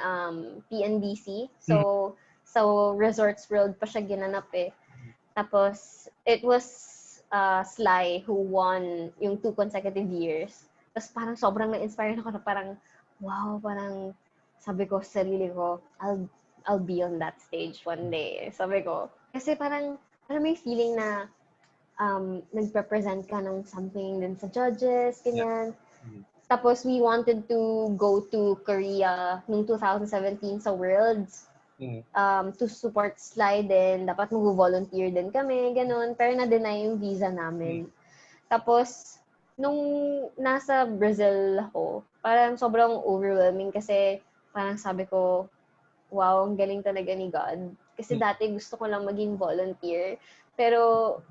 PNBC. So Resorts World pa siya ginanap eh. Tapos, it was Sly who won yung 2 consecutive years. Tapos parang sobrang na-inspire ako na parang, wow, parang sabi ko sa sarili ko, I'll be on that stage one day. Sabi ko, kasi parang may feeling na nagpe-present ka ng something din sa judges, ganyan. Tapos we wanted to go to Korea noong 2017 sa Worlds. To support slide din. Dapat mag-volunteer din kami, ganun. Pero na-deny yung visa namin. Tapos, nung nasa Brazil ako, parang sobrang overwhelming kasi parang sabi ko, wow, ang galing talaga ni God. Kasi dati gusto ko lang maging volunteer. Pero,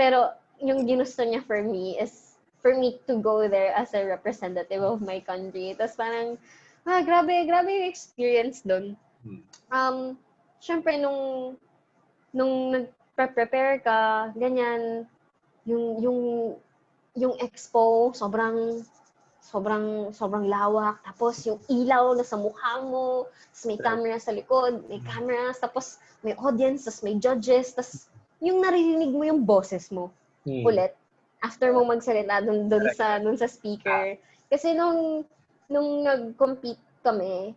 pero yung ginusto niya for me is for me to go there as a representative of my country. Tapos parang, grabe yung experience doon. Syempre, nung nag-prepare ka, ganyan, yung expo, sobrang lawak. Tapos yung ilaw na sa mukha mo, tapos may camera sa likod, may cameras, tapos may audience, tapos may judges, tapos yung naririnig mo yung boses mo ulit after mo magsalita dun sa speaker. Kasi nung nag-compete kami,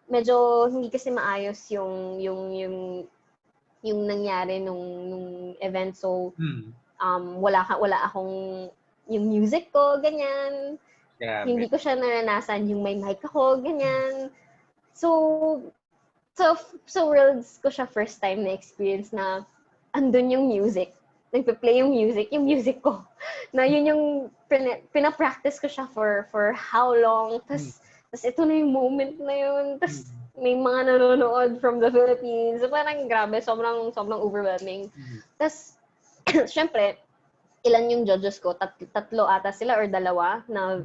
medyo hindi kasi maayos yung nangyari nung event. So, wala akong yung music ko, ganyan.
Grabe.
Hindi ko siya naranasan yung may mic ako, ganyan. So Worlds ko siya first time na experience na andun yung music. Nagpe-play yung music ko. Na yun yung pinapractice ko siya for how long. Tas ito na yung moment na yun. Tas may mga nanonood from the Philippines. So parang grabe, sobrang overwhelming. Tas, syempre, ilan yung judges ko? Tatlo ata sila or dalawa na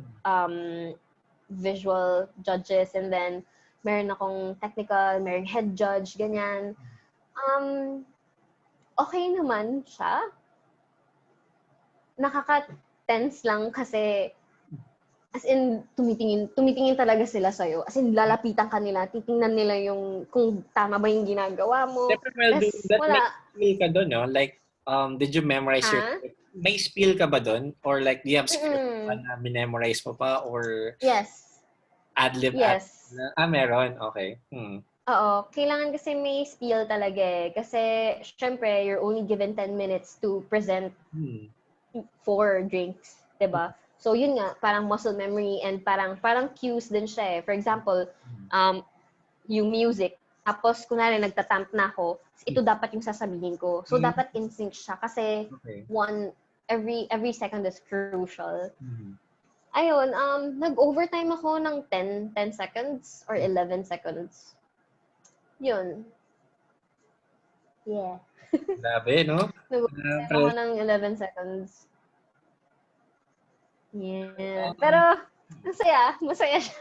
visual judges, and then meron akong technical, meron head judge, ganyan. Okay naman siya. Nakaka-tense lang kasi as in, tumitingin talaga sila sa'yo. As in, lalapitan ka nila, titingnan nila yung kung tama ba yung ginagawa mo.
Well, that
wala.
May spiel ka doon, no? Like, did you memorize your script? May spiel ka ba doon? Or like, do you have script pa na minemorize mo pa? Or
yes.
ad-lib?
Yes.
Meron. Okay.
Oo. Kailangan kasi may spiel talaga eh. Kasi, syempre, you're only given 10 minutes to present 4 drinks. Diba? So, yun nga, parang muscle memory and parang cues din siya eh. For example, yung music. Tapos, kunwari, nagtatamp na ako, ito dapat yung sasabihin ko. So, dapat in sync siya kasi every second is crucial. Ayun, nag-overtime ako ng 10 seconds or 11 seconds. Yun. Yeah.
Grabe, no?
Nag-overtime ako ng 11 seconds. Yeah. Pero, masaya siya.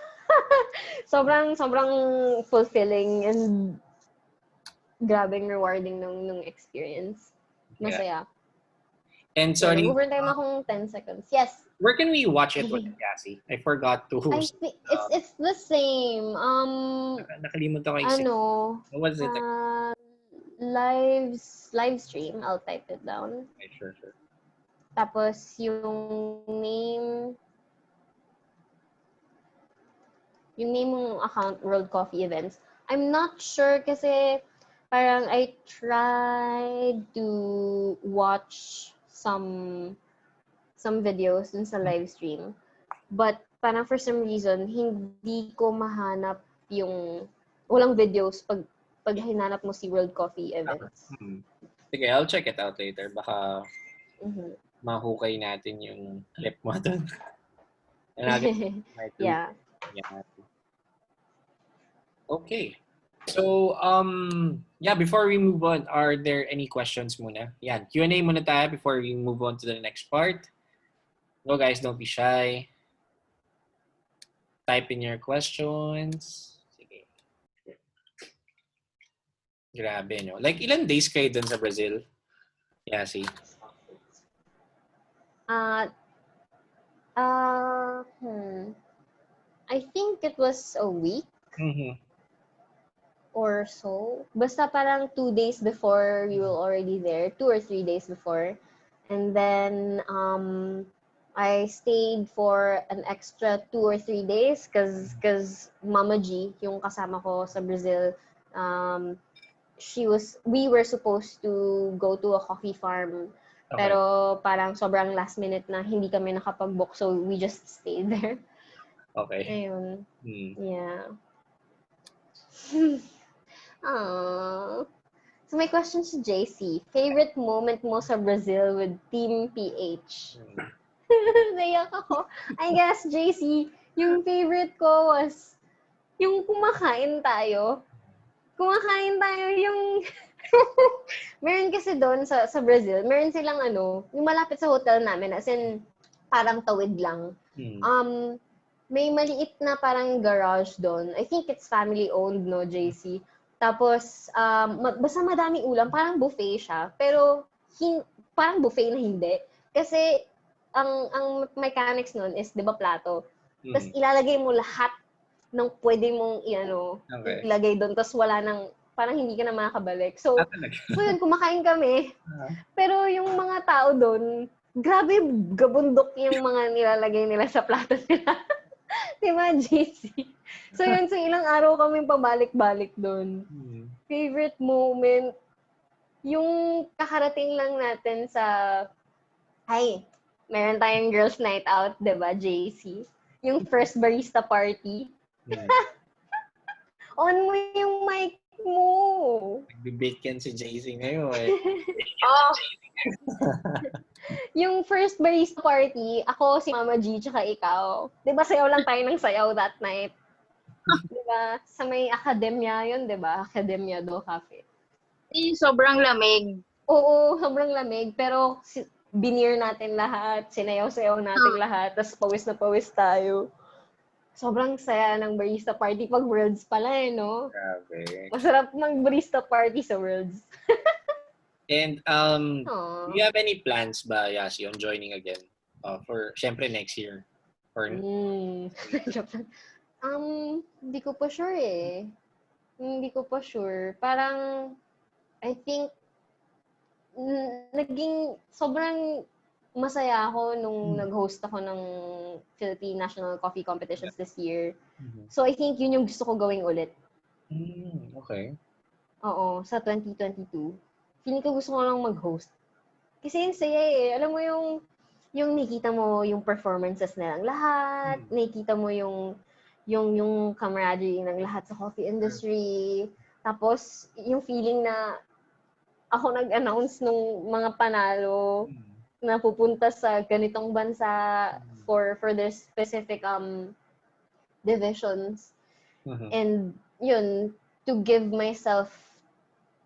sobrang fulfilling and grabing rewarding nung experience. Masaya.
And sorry.
Overtime akong 10 seconds. Yes.
Where can we watch it with Yassie? I forgot to host.
I think it's the same.
Nakalimutan ko yung what was it?
Live stream. I'll type it down.
Okay, sure.
Tapos yung name ng account, World Coffee Events. I'm not sure kasi parang I tried to watch some videos dun sa live stream. But parang for some reason, hindi ko mahanap yung walang videos pag hinanap mo si World Coffee Events.
Sige, I'll check it out later. Baka mahukay natin yung clip mo dun.
Yeah.
Okay. So, before we move on, are there any questions muna? Yan, Q&A muna tayo before we move on to the next part. No, guys, don't be shy. Type in your questions. Sige. Grabe, no? Like, ilan days kayo dun sa Brazil? Yassie?
I think it was a week. Or so. Basta parang 2 days before we were already there. 2 or 3 days before. And then, I stayed for an extra 2 or 3 days because Mama G, yung kasama ko sa Brazil, we were supposed to go to a coffee farm
Okay.
Pero parang sobrang last minute na hindi kami nakapag-book, so we just stayed there.
Okay.
Ayun. Yeah. So my question to JC, favorite moment mo sa Brazil with Team PH? Nayak ako. I guess, JC, yung favorite ko was yung kumakain tayo. Kumakain tayo yung... meron kasi doon sa Brazil, meron silang yung malapit sa hotel namin, as in, parang tawid lang. May maliit na parang garage doon. I think it's family-owned, no, JC? Tapos, basta madaming ulam, parang buffet siya. Pero, parang buffet na hindi. Kasi, ang mechanics nun is, di ba, plato. Tapos, ilalagay mo lahat ng pwede mong ilagay doon. Tapos, wala nang, parang hindi ka na makakabalik. So yun, kumakain kami. Pero yung mga tao doon, grabe gabundok yung mga nilalagay nila sa plato nila. Diba, JC? So yun, so ilang araw kami pabalik-balik doon. Favorite moment, yung kakarating lang natin sa, meron tayong girls night out, diba, JC? Yung first barista party. On mo yung mic mo.
Nagbe-bake yan si JC ngayon
Yung first barista party, ako, si Mama G, tsaka ikaw. Diba, sayaw lang tayo ng sayaw that night? Diba? Sa may akademya yun, diba? Akademya do Cafe.
Sobrang lamig.
Oo, sobrang lamig. Pero binir natin lahat, sinayaw-sayaw natin lahat, tapos pawis na pawis tayo. Sobrang saya ng barista party pag Worlds pala no?
Grabe.
Masarap mag-barista party sa Worlds.
And, do you have any plans ba, Yassie, on joining again? For, syempre, next year? Or...
Hindi ko pa sure eh. Hindi ko pa sure. Parang, I think, naging sobrang masaya ako nung nag-host ako ng Philippine National Coffee Competitions this year. So, I think yun yung gusto ko gawing ulit.
Okay.
Oo, sa 2022. Feeling ko gusto ko lang mag-host. Kasi yung saya eh. Alam mo yung nakita mo yung performances nilang lahat, nakita mo yung camaraderie ng lahat sa coffee industry. Tapos, yung feeling na ako nag-announce nung mga panalo na pupunta sa ganitong bansa for their specific divisions. And yun, to give myself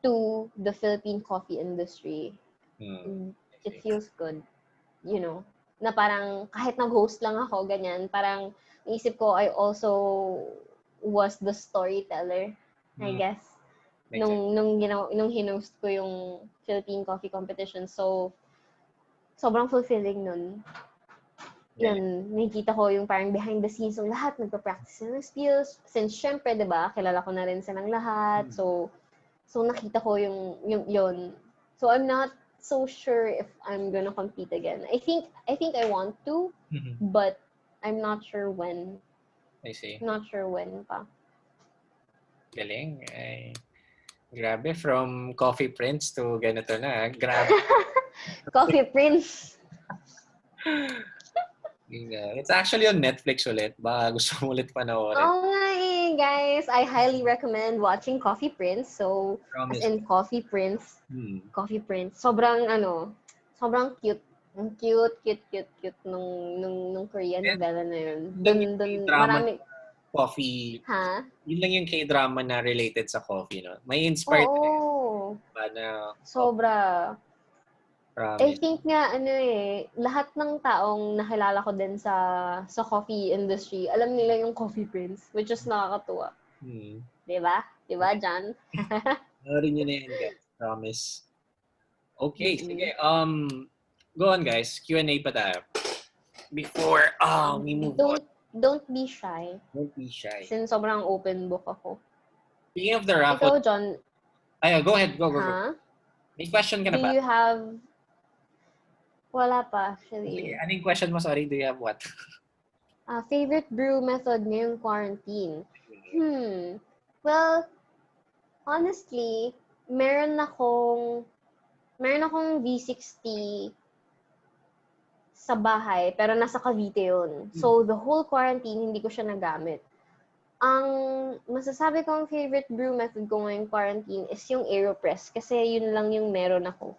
to the Philippine coffee industry. It feels good. You know, na parang kahit nag-host lang ako, ganyan, parang naisip ko, I also was the storyteller, I guess. Nung hinost ko yung Philippine Coffee Competition. So, sobrang fulfilling nun. Yun, nakikita ko yung parang behind the scenes ng lahat, nagpa-practice ng skills. Since syempre, diba, kilala ko na rin silang lahat. So nakita ko yung yun. So, I'm not so sure if I'm gonna compete again. I think I want to, but I'm not sure when.
I see.
Not sure when pa.
Galing. Ay, grabe, from Coffee Prince to ganito na. Grabe.
Coffee Prince.
It's actually on Netflix ulit. Baka gusto mo ulit panoorin.
Oo nga eh, guys. I highly recommend watching Coffee Prince. So,
Promise.
as in Coffee Prince. Coffee Prince. Sobrang sobrang cute. Ang cute nung Korean novela na yun. Dun marami.
Coffee.
Ha?
Yun lang yung K-drama na related sa coffee, no? May inspired.
Oo.
Na,
sobra.
Promise.
I think nga, lahat ng taong nakilala ko din sa coffee industry, alam nila yung Coffee Prince, which is nakakatuwa. Diba? Diba, John?
Rin yun na yan, guys. Promise. Okay, sige. Go on, guys. Q&A pa tayo. Before we move on.
Don't be shy.
Don't be shy.
Since sobrang open book ako.
Speaking of the raffle.
Ikaw, John.
Go ahead. Go. May question ka na ba?
Do you have... Wala pa, actually.
Okay. Anong question mo? Sorry, do you have what?
Favorite brew method ngayong quarantine? Well, honestly, meron akong Meron akong V60 sa bahay, pero nasa Cavite yun. So, the whole quarantine, hindi ko siya nagamit. Ang masasabi kong favorite brew method ko ngayong quarantine is yung AeroPress kasi yun lang yung meron ako.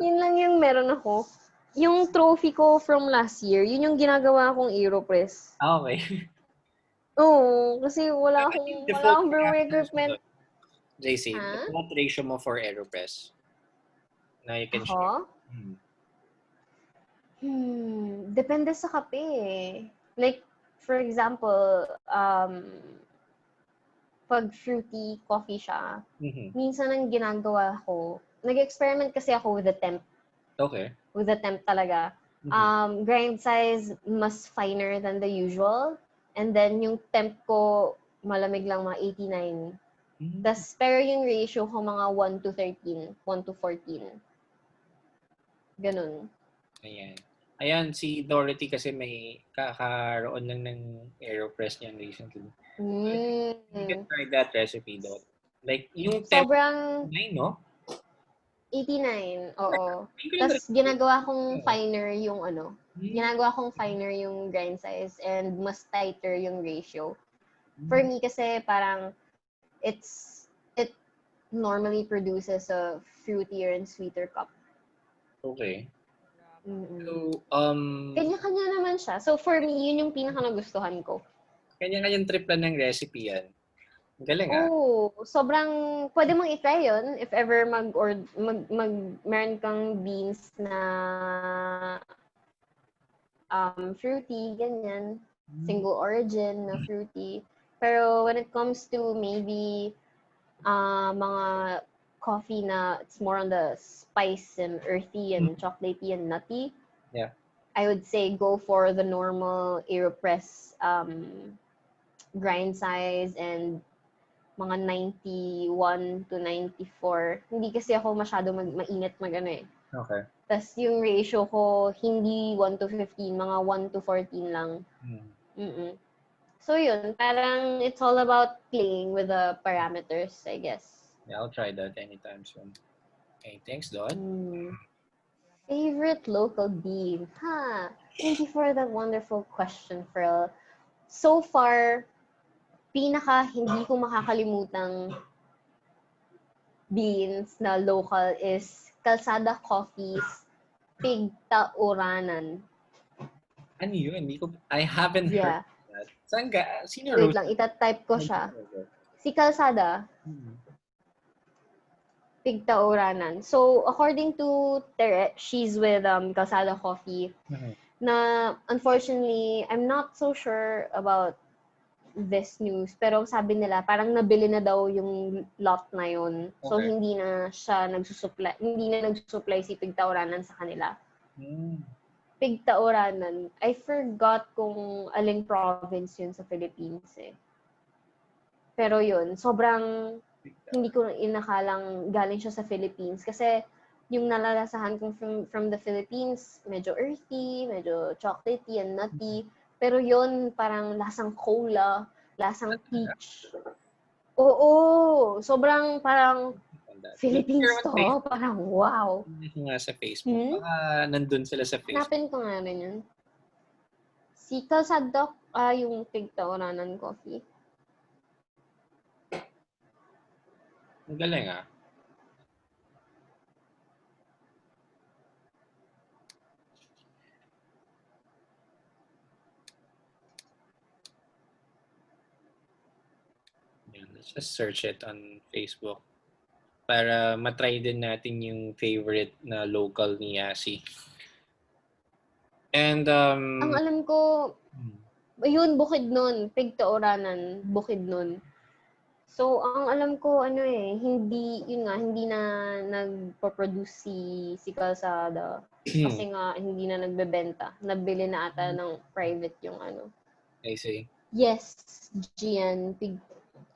Yun lang yung meron ako. Yung trophy ko from last year, yun yung ginagawa kong AeroPress.
Okay.
Oo, kasi wala
Default
akong brewing equipment.
JC, what ratio mo for AeroPress? Na you can share.
Ako? Depende sa kape eh. Like, for example, pag fruity coffee siya, minsan ang ginagawa ko, nag-experiment kasi ako with the temp.
Okay.
With the temp talaga. Grind size mas finer than the usual. And then yung temp ko, malamig lang mga 89. Pero yung ratio ko mga 1 to 13, 1 to 14. Ganun.
Ayan, si Dorothy kasi may kakaroon lang ng AeroPress niya recently. You can try that recipe though. Like, yung
sobrang
9, no?
89, oo. Tapos ginagawa kong finer yung ginagawa kong finer yung grind size and mas tighter yung ratio. For me kasi parang it normally produces a fruitier and sweeter cup.
Okay. So,
kanya-kanya naman siya. So for me, yun yung pinaka-nagustuhan ko.
Kanya-kanyang trip lang ng recipe yan. Galing
sobrang pwede mong i-try yun if ever meron kang beans na fruity, ganyan. Single origin na fruity. Pero when it comes to maybe mga coffee na it's more on the spice and earthy and chocolatey and nutty, I would say go for the normal AeroPress grind size and mga 91 to 94. Hindi kasi ako masyado mainit mag-ano eh.
Okay.
Tapos yung ratio ko, hindi 1 to 15, mga 1 to 14 lang. So yun, parang it's all about playing with the parameters, I guess.
Yeah, I'll try that anytime soon. Okay, thanks, Don.
Favorite local bean? Thank you for that wonderful question, Frill. So far, hindi ko makakalimutang beans na local is Kalsada Coffee's Pigtauranan.
Ano yun? I haven't heard that. Saan sino
wait lang, itatype ko siya. Si Kalsada. Pigtauranan. So, according to Tere, she's with Kalsada Coffee. Na, unfortunately, I'm not so sure about this news. Pero sabi nila, parang nabili na daw yung lot na yun. So, hindi na nagsusupply si Pigtauranan sa kanila. Pigtauranan. I forgot kung aling province yun sa Philippines eh. Pero yun, sobrang hindi ko inakalang galing siya sa Philippines. Kasi yung nalalasahan ko from the Philippines, medyo earthy, medyo chocolatey and nutty. Pero yun, parang lasang cola, lasang peach. Oo, sobrang parang Philippines to. Parang wow.
Nga sa Facebook. Baka nandun sila sa Facebook.
Hanapin ko nga rin yun. Si Kalsadok, yung Pigtauranan Coffee.
Ang galing Let's just search it on Facebook para matry din natin yung favorite na local ni Yassie. And
ang alam ko, yun, Bukidnon, Pigtauranan, Bukidnon. So, ang alam ko, hindi na nagpo-produce si Kalsada. Kasi nga, hindi na nagbebenta. Nabili na ata ng private yung
I see.
Yes, Gian.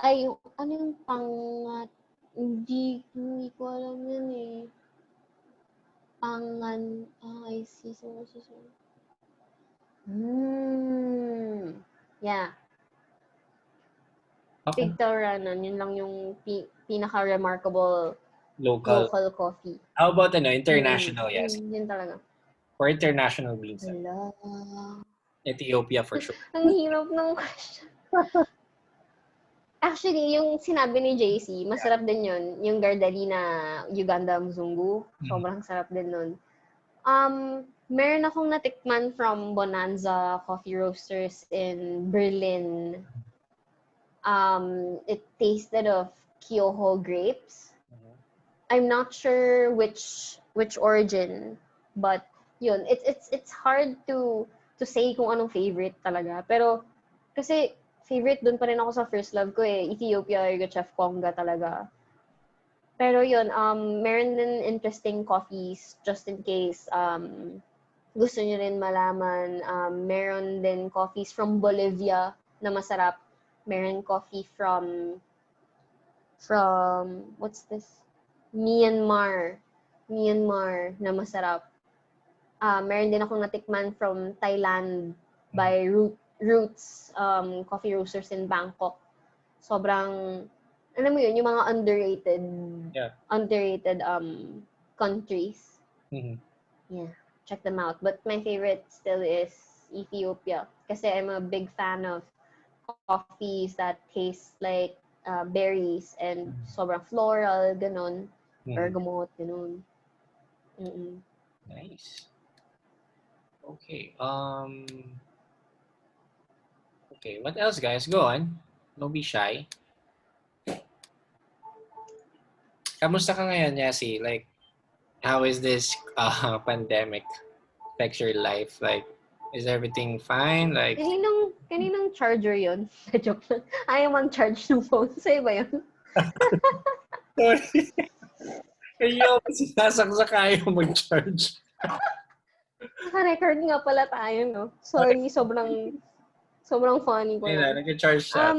Yung pangat? Hindi ko alam yan eh. I see. Yeah.
Okay.
Pigtauranan, yun lang yung pinaka-remarkable
Local.
coffee.
How about international, yes?
Yun talaga.
For international beans.
Hala.
Ethiopia for sure.
Ang hirap ng question. Actually, yung sinabi ni JC, masarap din yun. Yung Gardalina Uganda Mzungu. Sobrang sarap din nun. Meron akong natikman from Bonanza Coffee Roasters in Berlin. It tasted of Kyoho grapes. I'm not sure which origin, but yun, it's hard to say kung anong favorite talaga. Pero kasi favorite dun pa rin ako sa first love ko Ethiopia or Chef Conga talaga. Pero yun, meron din interesting coffees just in case gusto nyo rin malaman. Meron din coffees from Bolivia na masarap. Meron coffee from what's this? Myanmar na masarap. Meron din akong natikman from Thailand by Roots Coffee Roasters in Bangkok. Sobrang, alam mo yun, yung mga underrated countries. Yeah, check them out. But my favorite still is Ethiopia kasi I'm a big fan of coffees that taste like berries and sobrang floral, ganon. Bergamot, ganon.
Nice. Okay. Okay, what else, guys? Go on. Don't be shy. Kamusta ka ngayon, Yassie? Like, how is this pandemic affects your life? Like, is everything fine? Like,
Kaninang charger yun? Joke lang. Ayaw mag-charge ng phone. Sa'yo ba yun?
sorry. Kaya ako sinasaksak ayaw mag-charge.
Naka-record nga pala tayo, no? Sorry, sobrang funny ko
Kaya
lang.
nag-charge siya.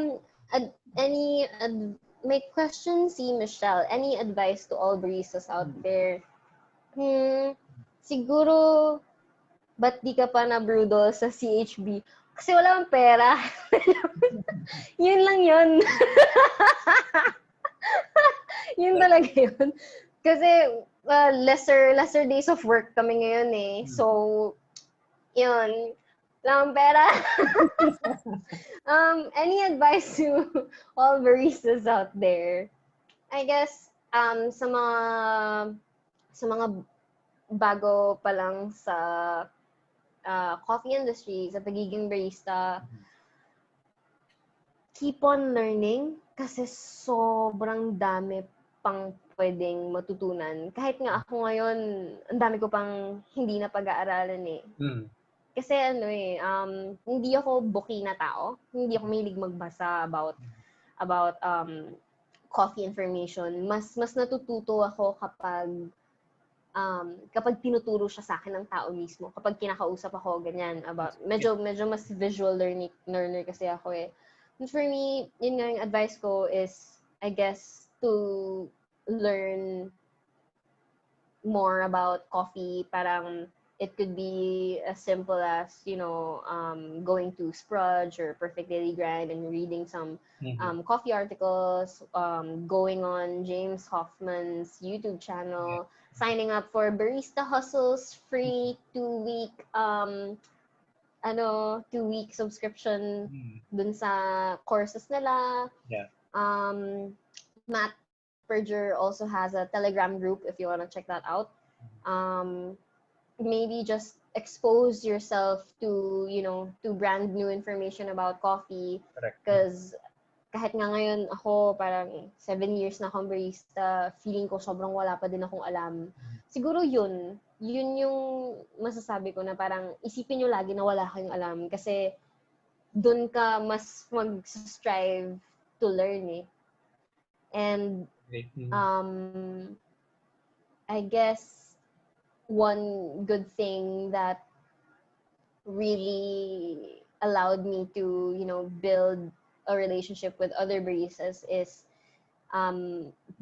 May question si Michelle. Any advice to all baristas out there? Siguro, ba't di ka pa na-brudol sa CHB? Kasi wala akong pera. Yun lang yun. Yun talaga yun. Kasi lesser days of work kami ngayon So, yun. Wala akong pera. Any advice to all baristas out there? I guess, sa mga bago pa lang sa coffee industry, sa pagiging barista, keep on learning kasi sobrang dami pang pwedeng matutunan. Kahit nga ako ngayon, ang dami ko pang hindi na pag-aaralan Kasi hindi ako booky na tao. Hindi ako mahilig magbasa about coffee information. Mas natututo ako kapag tinuturo siya sa akin ng tao mismo. Kapag kinakausap ako, ganyan, medyo mas visual learner kasi ako And for me, yun nga yung advice ko is, I guess, to learn more about coffee. Parang, it could be as simple as, going to Sprudge or Perfect Daily Grind and reading some coffee articles, going on James Hoffman's YouTube channel, signing up for Barista Hustle's free 2-week 2-week subscription dun sa courses nila. Matt Berger also has a Telegram group if you want to check that out. Maybe just expose yourself to brand new information about coffee. Because kahit nga ngayon ako, parang 7 years na akong barista, feeling ko sobrang wala pa din akong alam. Siguro yun yung masasabi ko na parang isipin nyo lagi na wala kayong alam kasi dun ka mas mag-strive to learn And I guess one good thing that really allowed me to, build a relationship with other baristas is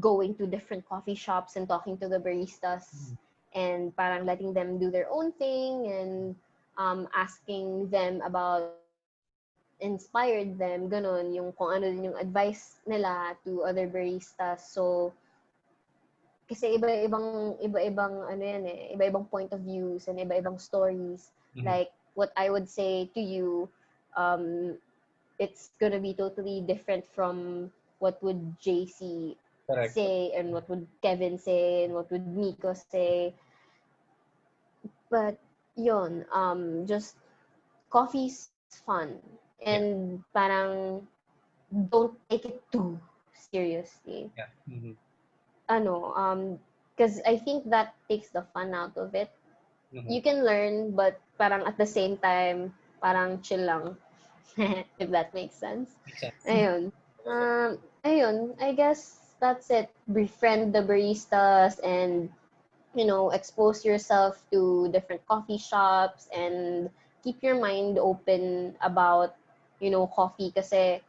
going to different coffee shops and talking to the baristas and parang letting them do their own thing and asking them about inspired them, ganun, yung kung ano din yung advice nila to other baristas. So, kasi iba-ibang ano yan iba-ibang point of views and iba-ibang stories. Like what I would say to you, it's gonna be totally different from what would JC
Correct.
say and what would Kevin say and what would Miko say. But yun, just coffee's fun and parang don't take it too seriously.
Yeah.
Because I think that takes the fun out of it. You can learn, but parang at the same time, parang chill lang. If that makes sense.
Makes sense.
Ayun, I guess that's it. Befriend the baristas and, expose yourself to different coffee shops and keep your mind open about, coffee kasi,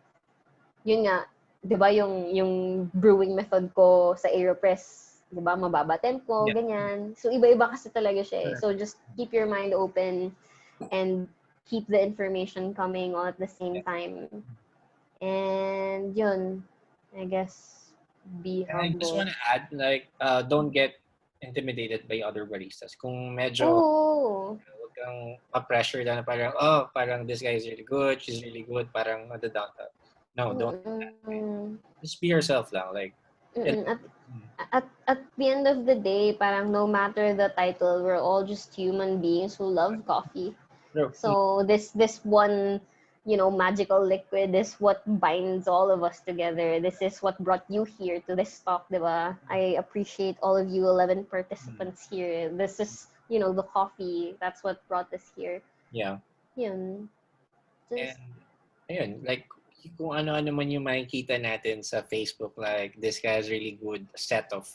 yun nga, di ba yung brewing method ko sa AeroPress, di ba, mababa tempo, ganyan. So, iba-iba kasi talaga siya. So, just keep your mind open and keep the information coming all at the same time. And yun, I guess, be humble.
And I just want to add, like, don't get intimidated by other baristas. Kung medyo, huwag kang ma-pressure na parang, parang this guy is really good, she's really good, parang madadang ka. No, don't. Just be yourself lang. Like,
at the end of the day, parang no matter the title, we're all just human beings who love coffee.
True.
So this one, magical liquid is what binds all of us together. This is what brought you here to this talk, diba? I appreciate all of you 11 participants here. This is, the coffee. That's what brought us here.
Yeah.
Yun.
And, ayun, like, kung ano-ano man yung makikita natin sa Facebook, like, this guy has really good set of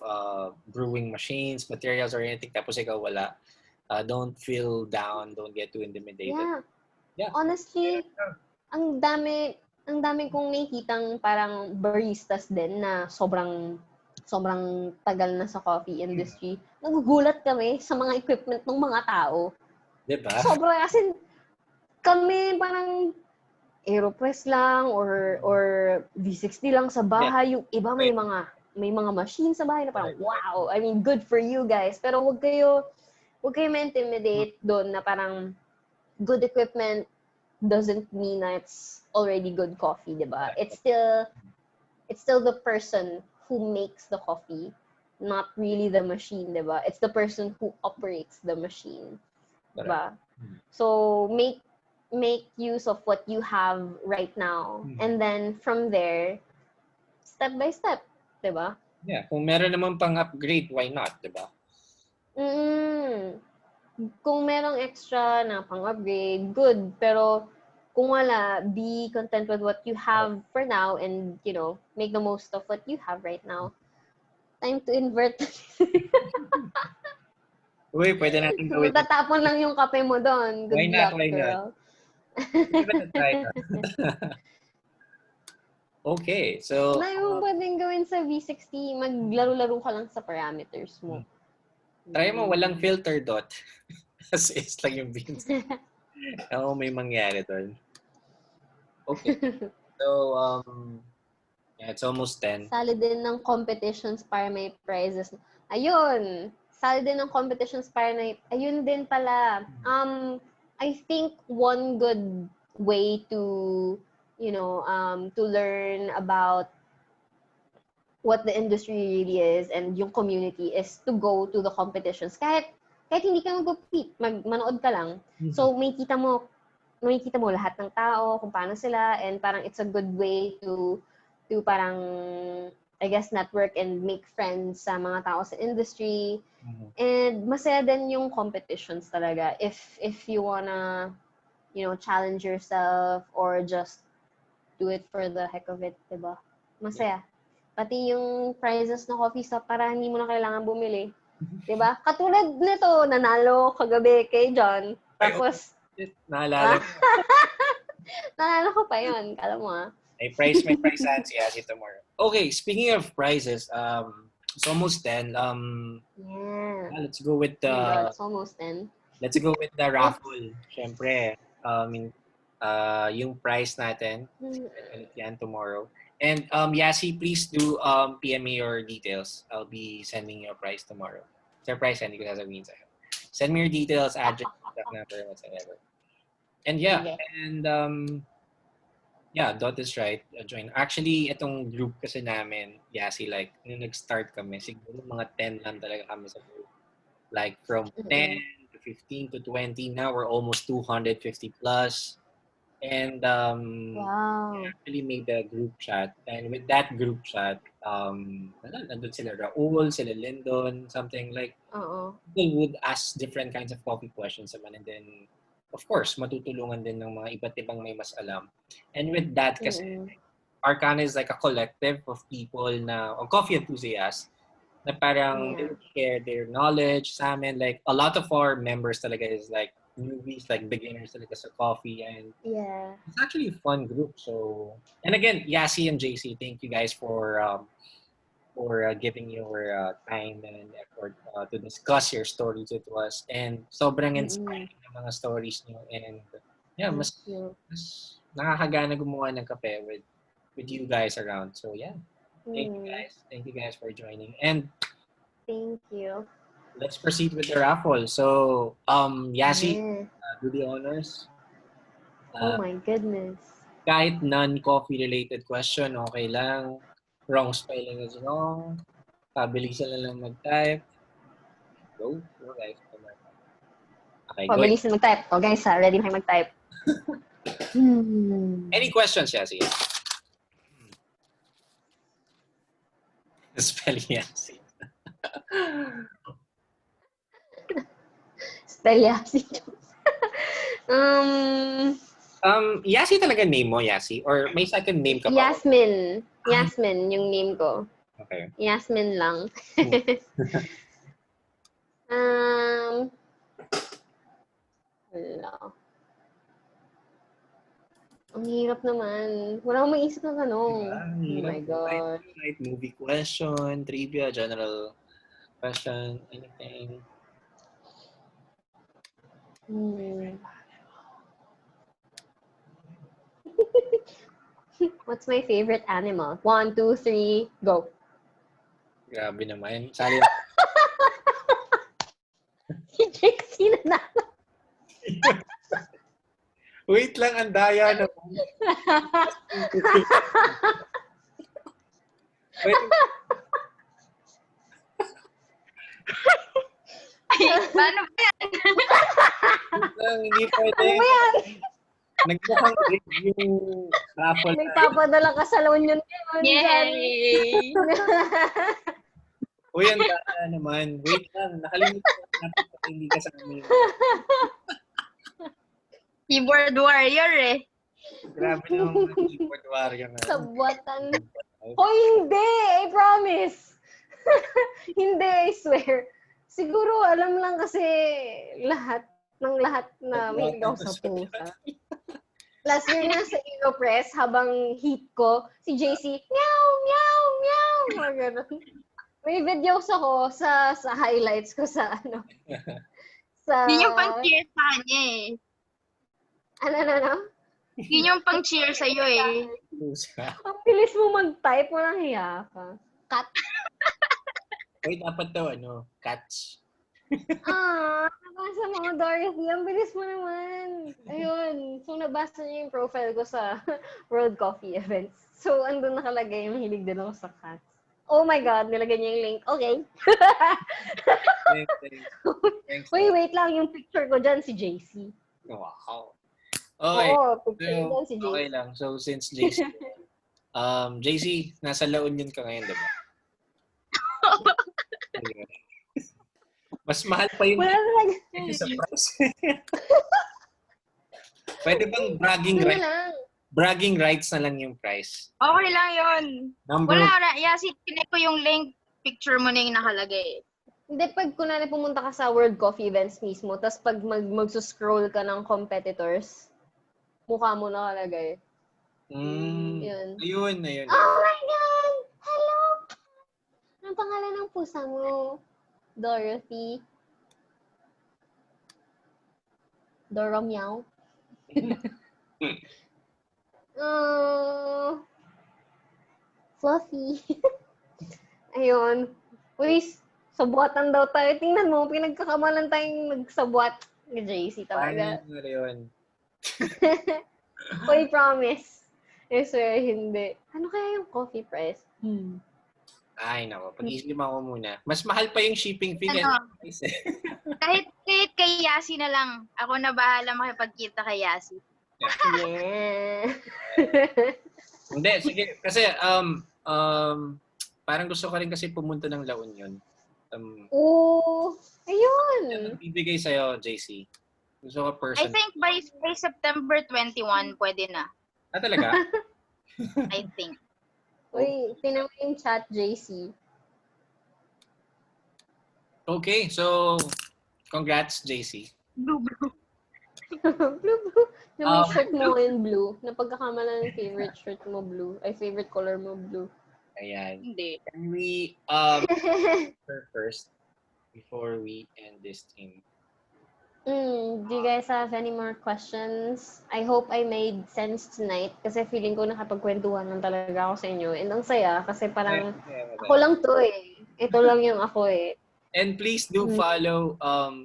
brewing machines, materials, or anything, tapos ikaw wala. Don't feel down, don't get too intimidated.
Yeah. Honestly, ang dami kong nakikitang parang baristas din na sobrang tagal na sa coffee industry. Nagugulat kami sa mga equipment ng mga tao.
Diba?
Sobrang, as in, kami parang AeroPress lang or V60 lang sa bahay. Yung iba may mga machine sa bahay na parang wow. I mean, good for you guys. Pero wag kayo ma-intimidate doon na parang good equipment doesn't mean that it's already good coffee, diba? It's still the person who makes the coffee, not really the machine, diba? It's the person who operates the machine, diba? So make use of what you have right now, and then from there, step by step, diba?
Yeah, kung meron naman pang upgrade, why not, diba?
Kung merong extra na pang-upgrade, good. Pero kung wala, be content with what you have for now and, make the most of what you have right now. Time to invert.
Uy, pwede natin gawin.
Tatapon lang yung kape mo doon. Good luck, girl.
Okay, so...
May mo pwedeng gawin sa V60, maglaro-laro ka lang sa parameters mo.
Try mo, walang filter dot. As is lang yung beans. May mangyari doon. Okay. So, it's almost 10.
Sali din ng competitions para may prizes. Ayun! Sali din ng competitions para may... Ayun din pala. I think one good way to, to learn about what the industry really is and yung community is to go to the competitions. Kahit hindi ka mag-compete, manood ka lang. So, may kita mo lahat ng tao, kung paano sila, and parang it's a good way to parang, I guess, network and make friends sa mga tao sa industry. And masaya din yung competitions talaga. If you wanna, challenge yourself or just do it for the heck of it, diba? Masaya. Pati yung prizes ng coffee shop para hindi mo na kailangan bumili. Diba? Katulad nito, nanalo kagabi kay John. Tapos,
naalala
ko pa yun. Kala mo
May prize hand si Yassie tomorrow. Okay, speaking of prizes, it's almost 10. Let's go with the...
God, it's almost 10.
Let's go with the raffle. Siyempre, yung prize natin, yan tomorrow. And Yassie, please do PM me your details. I'll be sending you a prize tomorrow. Surprise, hindi ko sasabihin sa'yo. Send me your details, address, contact number, whatsoever. And yeah,
Sige.
and yeah, Dot is right. Join. Actually, itong group kasi namin, Yassie, like, nung nag-start kami, siguro mga 10 lang talaga kami sa group. Like, from 10 to 15 to 20, now we're almost 250 plus. And
Wow.
we actually made a group chat. And with that group chat, nandun sila Raul, sila Lyndon, something like, people would ask different kinds of coffee questions naman. And then, of course, matutulungan din ng mga iba't ibang may mas alam. And with that, kasi, Arcana is like a collective of people na, or coffee enthusiasts, na parang they would share their knowledge sa amin. Like, a lot of our members talaga is like, newbies, like beginners talaga sa coffee, and it's actually a fun group. So, and again, Yassie and JC, thank you guys for giving your time and effort to discuss your stories with us, and sobrang inspiring ng mga stories niyo, and yeah, mas nakakagana gumawa ng kape with you guys around. So yeah, thank you guys for joining, and
thank you.
Let's proceed with the raffle. So, Yassie, do the honors.
Oh my goodness.
Kahit non-coffee related question, okay lang. Wrong spelling is wrong. Pabilisan na lang mag-type. Go guys. Okay, go.
Pabilisan mag-type. Oh guys, ready na kayo mag-type.
Any questions, Yassie? Spell Yassie.
Spell Yassie.
Yassie talaga name mo, Yassie? Or may second name ka ba?
Yasmin. Yasmin yung name ko.
Okay.
Yasmin lang. Wala. Ang hirap naman. Wala akong maisip na tanong. Oh my God.
Right, movie question, trivia, general question, anything.
What's my favorite animal? 1, 2, 3, go.
Grabe naman. Sali.
Si JC na.
Wait lang, ang daya naman. Wait.
Ay, paano ba yan?
Hindi pwede.
Ano ba yan?
Nagmukhang yung raffle.
Nagpapadala ka sa La Union.
Yay!
Uy, ang daya naman. Wait lang, nakalimutan ko natin na hindi ka sa amin.
Keyboard warrior eh.
Grabe naman mga keyboard warrior na.
Sabuatan. Oh, hindi! I promise! Hindi, I swear. Siguro, alam lang kasi lahat na may daw sa pusa. Last year na sa Press, habang heat ko, si JC, meow, meow, meow, mga ganun. May videos ako sa highlights ko sa ano.
Yun yung pang-cheer sa kanya eh.
Ano?
Yun yung pang-cheer sa'yo eh.
Ang bilis mo mag-type, walang hiya ka. Cut.
Uy, dapat daw, catch.
Nabasa mo, Dorothy. Ang bilis mo naman. Ayun. So, nabasa niyo yung profile ko sa World Coffee Events. So, andun nakalagay yung hilig din ako sa cats. Oh my God, nilagay niya yung link. Okay.
Thanks.
Wait lang. Yung picture ko dyan, si JC.
Wow. Okay.
Oo, picture dyan si JC.
Okay lang. So, since JC, JC, nasa La Union ka ngayon, diba? Mas mahal pa yung sa price. Pwede bang bragging rights na lang yung price?
Okay lang yun.
Wala
na. Yassi, tinig ko yung link. Picture mo na yung nakalagay.
Hindi, pag kunwari pumunta ka sa World Coffee Events mismo, tapos pag mag-scroll ka ng competitors, mukha mo nakalagay. Yun.
Ayun.
Oh my God! Hello! Anong pangalan ng pusa mo? Dorothy. Doro Meow. Fluffy. Ayun. Uy, sabuatan daw tayo. Tingnan mo, pinagkakamalan tayong nagsabuat. JC talaga.
Paano yun?
Uy, promise. I swear, hindi. Ano kaya yung coffee price?
Ay, nako. Pag-isip ako muna. Mas mahal pa yung shipping fee.
Ano? Kahit kay Yassie na lang. Ako na bahala makipagkita kay Yassie.
Yeah.
Hindi, sige. Kasi, parang gusto ko rin kasi pumunta ng La Union.
Oo. Ayun.
Bibigay sa'yo, JC. Gusto ko
I
person.
think by September 21, pwede na.
Ah, talaga?
I think.
Uy, tinan mo yung chat, JC.
Okay, so, congrats, JC.
Blue.
Blue. Na may shirt mo in blue. Napagkakamala ng favorite shirt mo blue. Ay, favorite color mo blue.
Ayan.
Hindi.
Can we, her first before we end this thing?
Do you guys have any more questions? I hope I made sense tonight kasi feeling ko nakapagkwentuhan lang talaga ako sa inyo. And ang saya kasi parang ako lang to eh. Ito lang yung ako eh.
And please do follow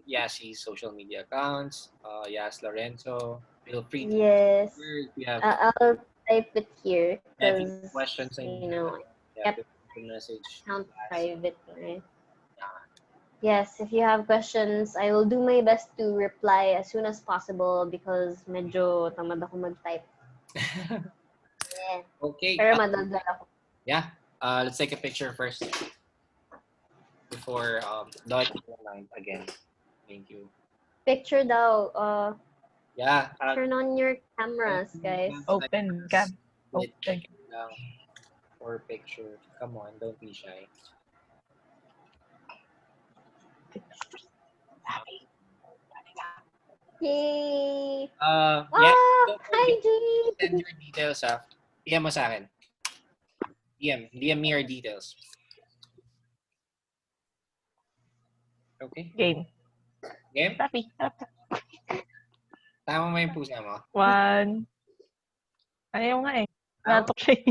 Yassie's social media accounts, Yassie Lorenzo. Feel free to
Yes.
if you have
I'll type it here because
questions,
you know,
yep. Message.
Account private. Yes, if you have questions, I will do my best to reply as soon as possible because medyo tamad ako mag-type. Yeah.
Okay.
Pero madaldal ako.
Yeah. Let's take a picture first before dot line again. Thank you.
Picture daw.
Yeah.
Turn on your cameras, guys.
Open cam. Open.
For picture. Come on, don't be shy.
Yay!
Yeah.
Hi, Jane!
Send your details, PM mo sa akin. DM me your details. Okay?
Game.
Game?
Happy.
Tama mo yung pusa mo?
1. Ayaw nga eh. Natok siya eh.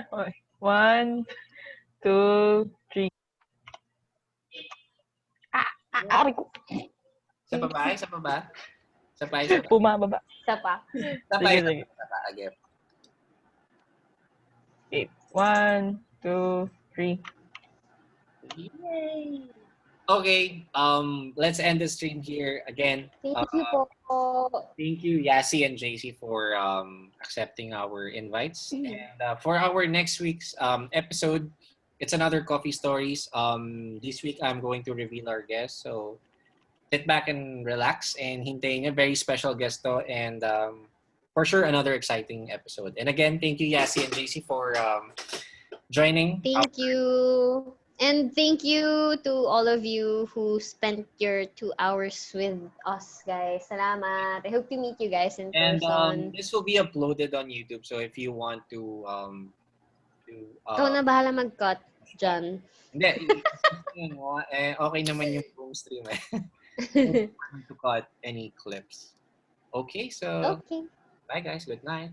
Okay. 1, 2, 3. Ari ko.
Sa babae? Sa baba? Sa babae?
Bumababa.
Isa pa.
Sa
Sige, sige.
Again.
Okay. 1, 2, 3.
Yay! Okay, let's end the stream here again.
Thank you po.
Thank you, Yassie and JC, for accepting our invites. And for our next week's episode, it's another coffee stories. This week I'm going to reveal our guest, so sit back and relax and hintayin a very special guest to, and for sure another exciting episode. And again, thank you, Yassie and JC, for joining.
Thank you. And thank you to all of you who spent your 2 hours with us, guys. Salamat. I hope to meet you guys in
And
person.
this will be uploaded on YouTube, so if you want to
Ikaw na bahala mag-cut, John.
Hindi, okay naman yung home stream eh. To cut any clips. Okay, so
Okay.
bye guys, good night.